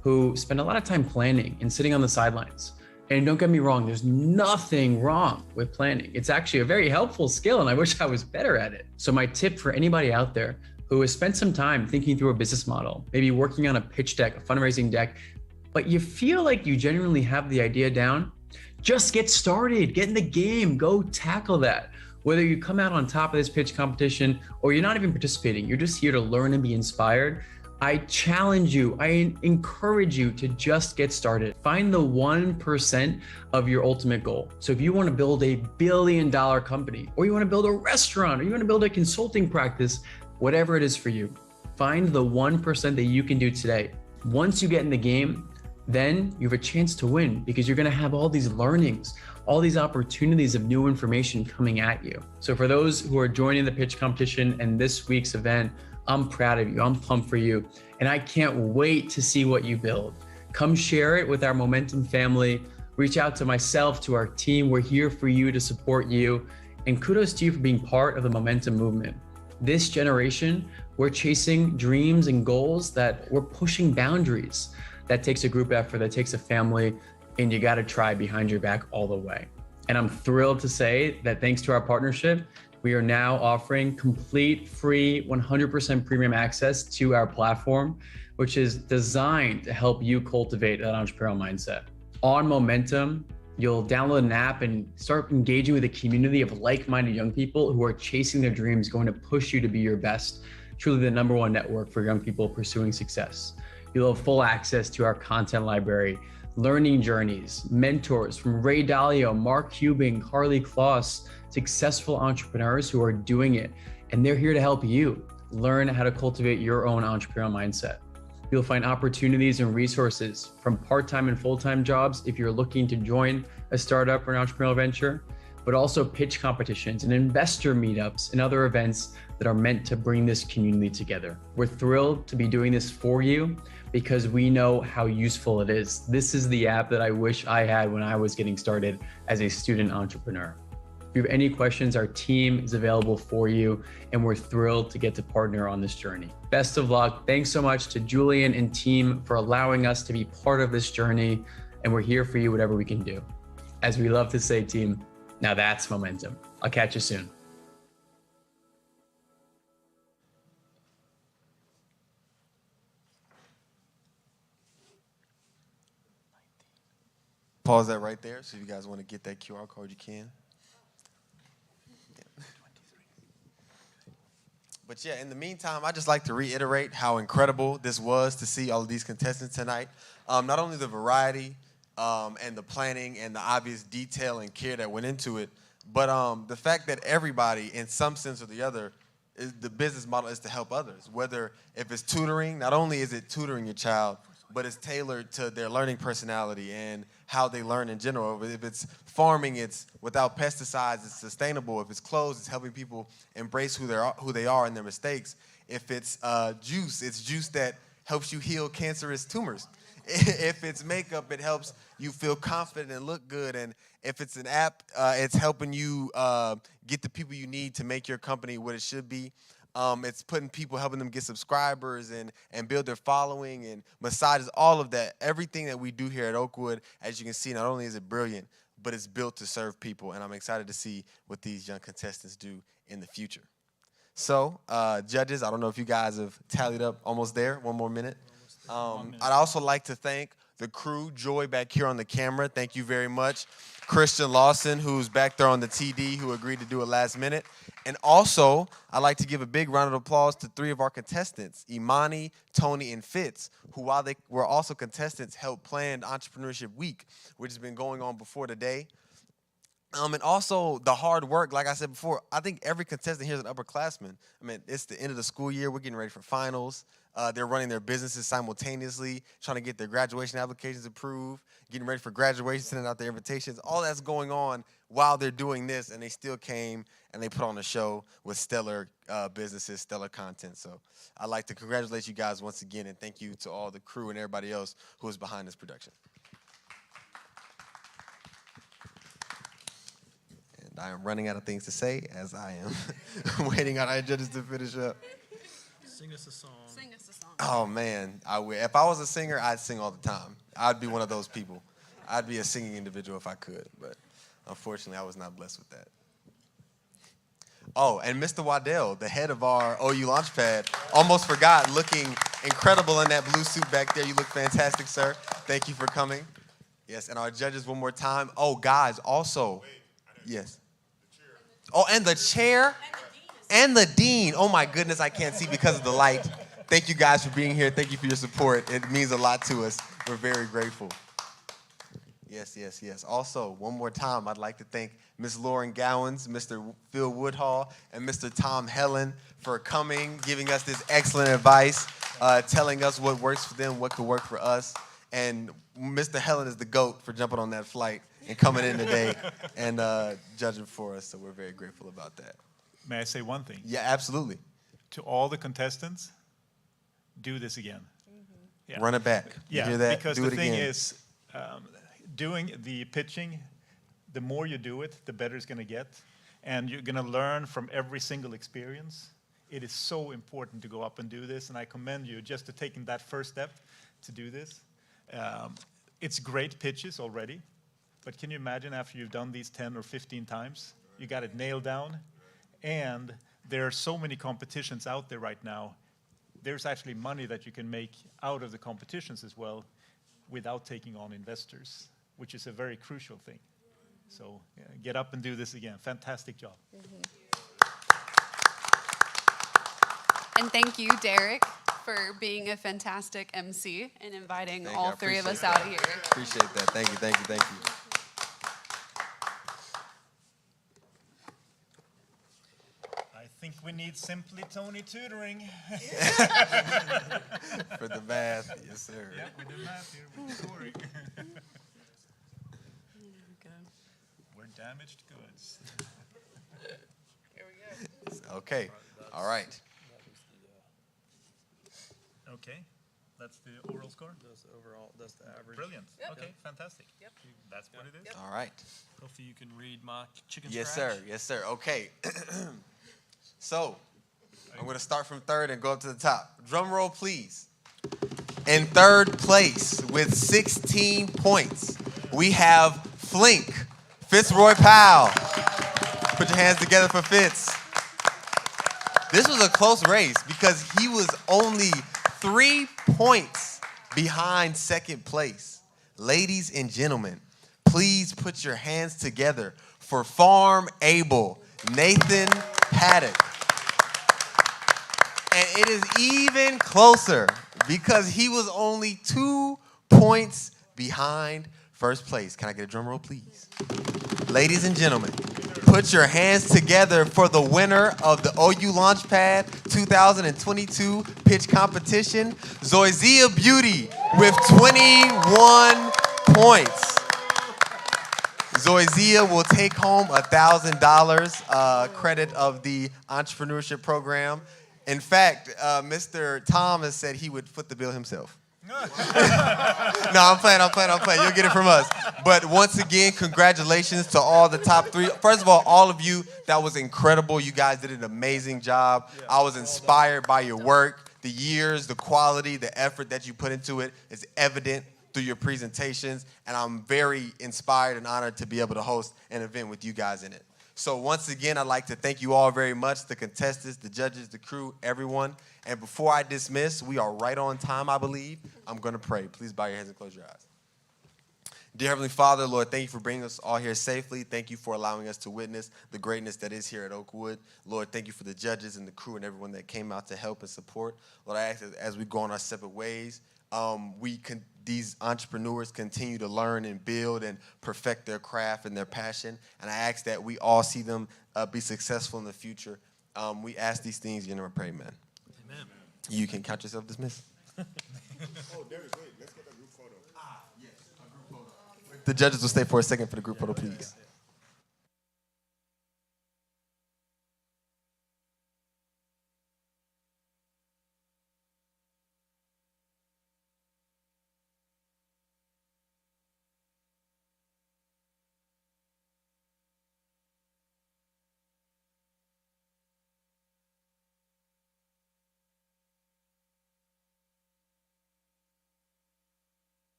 Speaker 10: who spend a lot of time planning and sitting on the sidelines. And don't get me wrong, there's nothing wrong with planning. It's actually a very helpful skill, and I wish I was better at it. So my tip for anybody out there who has spent some time thinking through a business model, maybe working on a pitch deck, a fundraising deck, but you feel like you genuinely have the idea down, just get started, get in the game, go tackle that. Whether you come out on top of this pitch competition or you're not even participating, you're just here to learn and be inspired, I challenge you, I encourage you to just get started. Find the 1% of your ultimate goal. So if you want to build a $1 billion company, or you want to build a restaurant, or you want to build a consulting practice, whatever it is for you, find the 1% that you can do today. Once you get in the game, then you have a chance to win because you're going to have all these learnings, all these opportunities of new information coming at you. So for those who are joining the pitch competition and this week's event, I'm proud of you, I'm pumped for you, and I can't wait to see what you build. Come share it with our Momentum family. Reach out to myself, to our team. We're here for you to support you. And kudos to you for being part of the Momentum movement. This generation, we're chasing dreams and goals that we're pushing boundaries. That takes a group effort, that takes a family, and you gotta try behind your back all the way. And I'm thrilled to say that thanks to our partnership, we are now offering complete, free, 100% premium access to our platform, which is designed to help you cultivate that entrepreneurial mindset. On Momentum, you'll download an app and start engaging with a community of like-minded young people who are chasing their dreams, going to push you to be your best, truly the #1 network for young people pursuing success. You'll have full access to our content library, learning journeys, mentors from Ray Dalio, Mark Cuban, Carly Kloss, successful entrepreneurs who are doing it. And they're here to help you learn how to cultivate your own entrepreneurial mindset. You'll find opportunities and resources from part-time and full-time jobs if you're looking to join a startup or an entrepreneurial venture, but also pitch competitions and investor meetups and other events that are meant to bring this community together. We're thrilled to be doing this for you because we know how useful it is. This is the app that I wish I had when I was getting started as a student entrepreneur. If you have any questions, our team is available for you, and we're thrilled to get to partner on this journey. Best of luck. Thanks so much to Julian and team for allowing us to be part of this journey, and we're here for you, whatever we can do. As we love to say, team, now that's momentum. I'll catch you soon.
Speaker 2: Pause that right there. So if you guys want to get that QR code, you can. But yeah, in the meantime, I'd just like to reiterate how incredible this was to see all of these contestants tonight. Not only the variety and the planning and the obvious detail and care that went into it, but the fact that everybody, in some sense or the other, the business model is to help others. Whether if it's tutoring, not only is it tutoring your child, but it's tailored to their learning personality and how they learn in general. If it's farming, it's without pesticides, it's sustainable. If it's clothes, it's helping people embrace who they are and their mistakes. If it's juice, it's juice that helps you heal cancerous tumors. If it's makeup, it helps you feel confident and look good. And if it's an app, it's helping you get the people you need to make your company what it should be. It's putting people, helping them get subscribers and build their following and massages, all of that. Everything that we do here at Oakwood, as you can see, not only is it brilliant, but it's built to serve people. And I'm excited to see what these young contestants do in the future. So, judges, I don't know if you guys have tallied up almost there. One more minute. I'd also like to thank the crew, Joy back here on the camera. Thank you very much. Christian Lawson, who's back there on the TD, who agreed to do it last minute. And also, I'd like to give a big round of applause to 3 of our contestants, Imani, Tony, and Fitz, who, while they were also contestants, helped plan Entrepreneurship Week, which has been going on before today. And also the hard work, like I said before, I think every contestant here is an upperclassman. I mean, it's the end of the school year. We're getting ready for finals. They're running their businesses simultaneously, trying to get their graduation applications approved, getting ready for graduation, sending out their invitations. All that's going on while they're doing this, and they still came and they put on a show with stellar businesses, stellar content. So I'd like to congratulate you guys once again, and thank you to all the crew and everybody else who is behind this production. I am running out of things to say as I am waiting on our judges to finish up.
Speaker 4: Sing us a song.
Speaker 3: Sing us a song.
Speaker 2: Oh, man. If I was a singer, I'd sing all the time. I'd be one of those people. I'd be a singing individual if I could, but unfortunately, I was not blessed with that. Oh, and Mr. Waddell, the head of our OU Launchpad, almost forgot, looking incredible in that blue suit back there. You look fantastic, sir. Thank you for coming. Yes, and our judges one more time. Oh, guys, also, yes. Oh, and the chair and the dean. Oh, my goodness, I can't see because of the light. Thank you guys for being here. Thank you for your support. It means a lot to us. We're very grateful. Yes, yes, yes. Also, one more time, I'd like to thank Ms. Lauren Gowans, Mr. Phil Woodhall, and Mr. Tom Helen for coming, giving us this excellent advice, telling us what works for them, what could work for us. And Mr. Helen is the GOAT for jumping on that flight and coming in today and judging for us. So we're very grateful about that.
Speaker 5: May I say one thing?
Speaker 2: Yeah, absolutely.
Speaker 5: To all the contestants, do this again.
Speaker 2: Yeah. Run it back.
Speaker 5: Yeah,
Speaker 2: you hear that?
Speaker 5: because
Speaker 2: do
Speaker 5: the
Speaker 2: it
Speaker 5: thing
Speaker 2: again.
Speaker 5: is, doing the pitching, the more you do it, the better it's going to get. And you're going to learn from every single experience. It is so important to go up and do this, and I commend you just to taking that first step to do this. It's great pitches already, but can you imagine after you've done these 10 or 15 times, you got it nailed down, and there are so many competitions out there right now. There's actually money that you can make out of the competitions as well without taking on investors, which is a very crucial thing. So get up and do this again. Fantastic job.
Speaker 3: And thank you, Derek, for being a fantastic MC and inviting all 3 of us out here.
Speaker 2: Appreciate that. Thank you, thank you, thank you.
Speaker 5: I think we need Simply Tony tutoring.
Speaker 2: For the math, yes, sir.
Speaker 5: Yeah, we do math here with scoring. We're damaged goods.
Speaker 3: Here we go.
Speaker 2: Okay, all right.
Speaker 5: Okay, that's the oral score?
Speaker 4: That's overall, that's the average.
Speaker 5: Brilliant.
Speaker 3: Yep.
Speaker 5: Okay, fantastic.
Speaker 3: Yep.
Speaker 5: That's what it is.
Speaker 3: Yep.
Speaker 2: All right.
Speaker 4: Hopefully you can read my chicken
Speaker 2: Yes,
Speaker 4: scratch.
Speaker 2: sir. Yes, sir. Okay. So, I'm going to start from third and go up to the top. Drum roll, please. In third place with 16 points, we have Flink, Fitzroy Powell. Put your hands together for Fitz. This was a close race because he was only 3 points behind second place. Ladies and gentlemen, please put your hands together for Farm Able, Nathan Paddock. And it is even closer because he was only 2 points behind first place. Can I get a drum roll, please? Ladies and gentlemen, put your hands together for the winner of the OU Launchpad 2022 pitch competition, Zozia Beauty, with 21 points. Zozia will take home $1,000 credit of the entrepreneurship program. In fact, Mr. Tom has said he would foot the bill himself. No, I'm playing. You'll get it from us. But once again, congratulations to all the top 3. First of all of you, that was incredible. You guys did an amazing job. I was inspired by your work. The years, the quality, the effort that you put into it is evident through your presentations, and I'm very inspired and honored to be able to host an event with you guys in it. So once again, I'd like to thank you all very much, the contestants, the judges, the crew, everyone. And before I dismiss, we are right on time, I believe. I'm going to pray. Please bow your heads and close your eyes. Dear Heavenly Father, Lord, thank you for bringing us all here safely. Thank you for allowing us to witness the greatness that is here at Oakwood. Lord, thank you for the judges and the crew and everyone that came out to help and support. Lord, I ask that as we go on our separate ways, these entrepreneurs continue to learn and build and perfect their craft and their passion. And I ask that we all see them be successful in the future. We ask these things in your name, I pray, amen. Amen. You can count yourself dismissed.
Speaker 6: Oh, Darius, wait, let's get a group photo.
Speaker 2: Yes, a group photo. The judges will stay for a second for the group photo, please.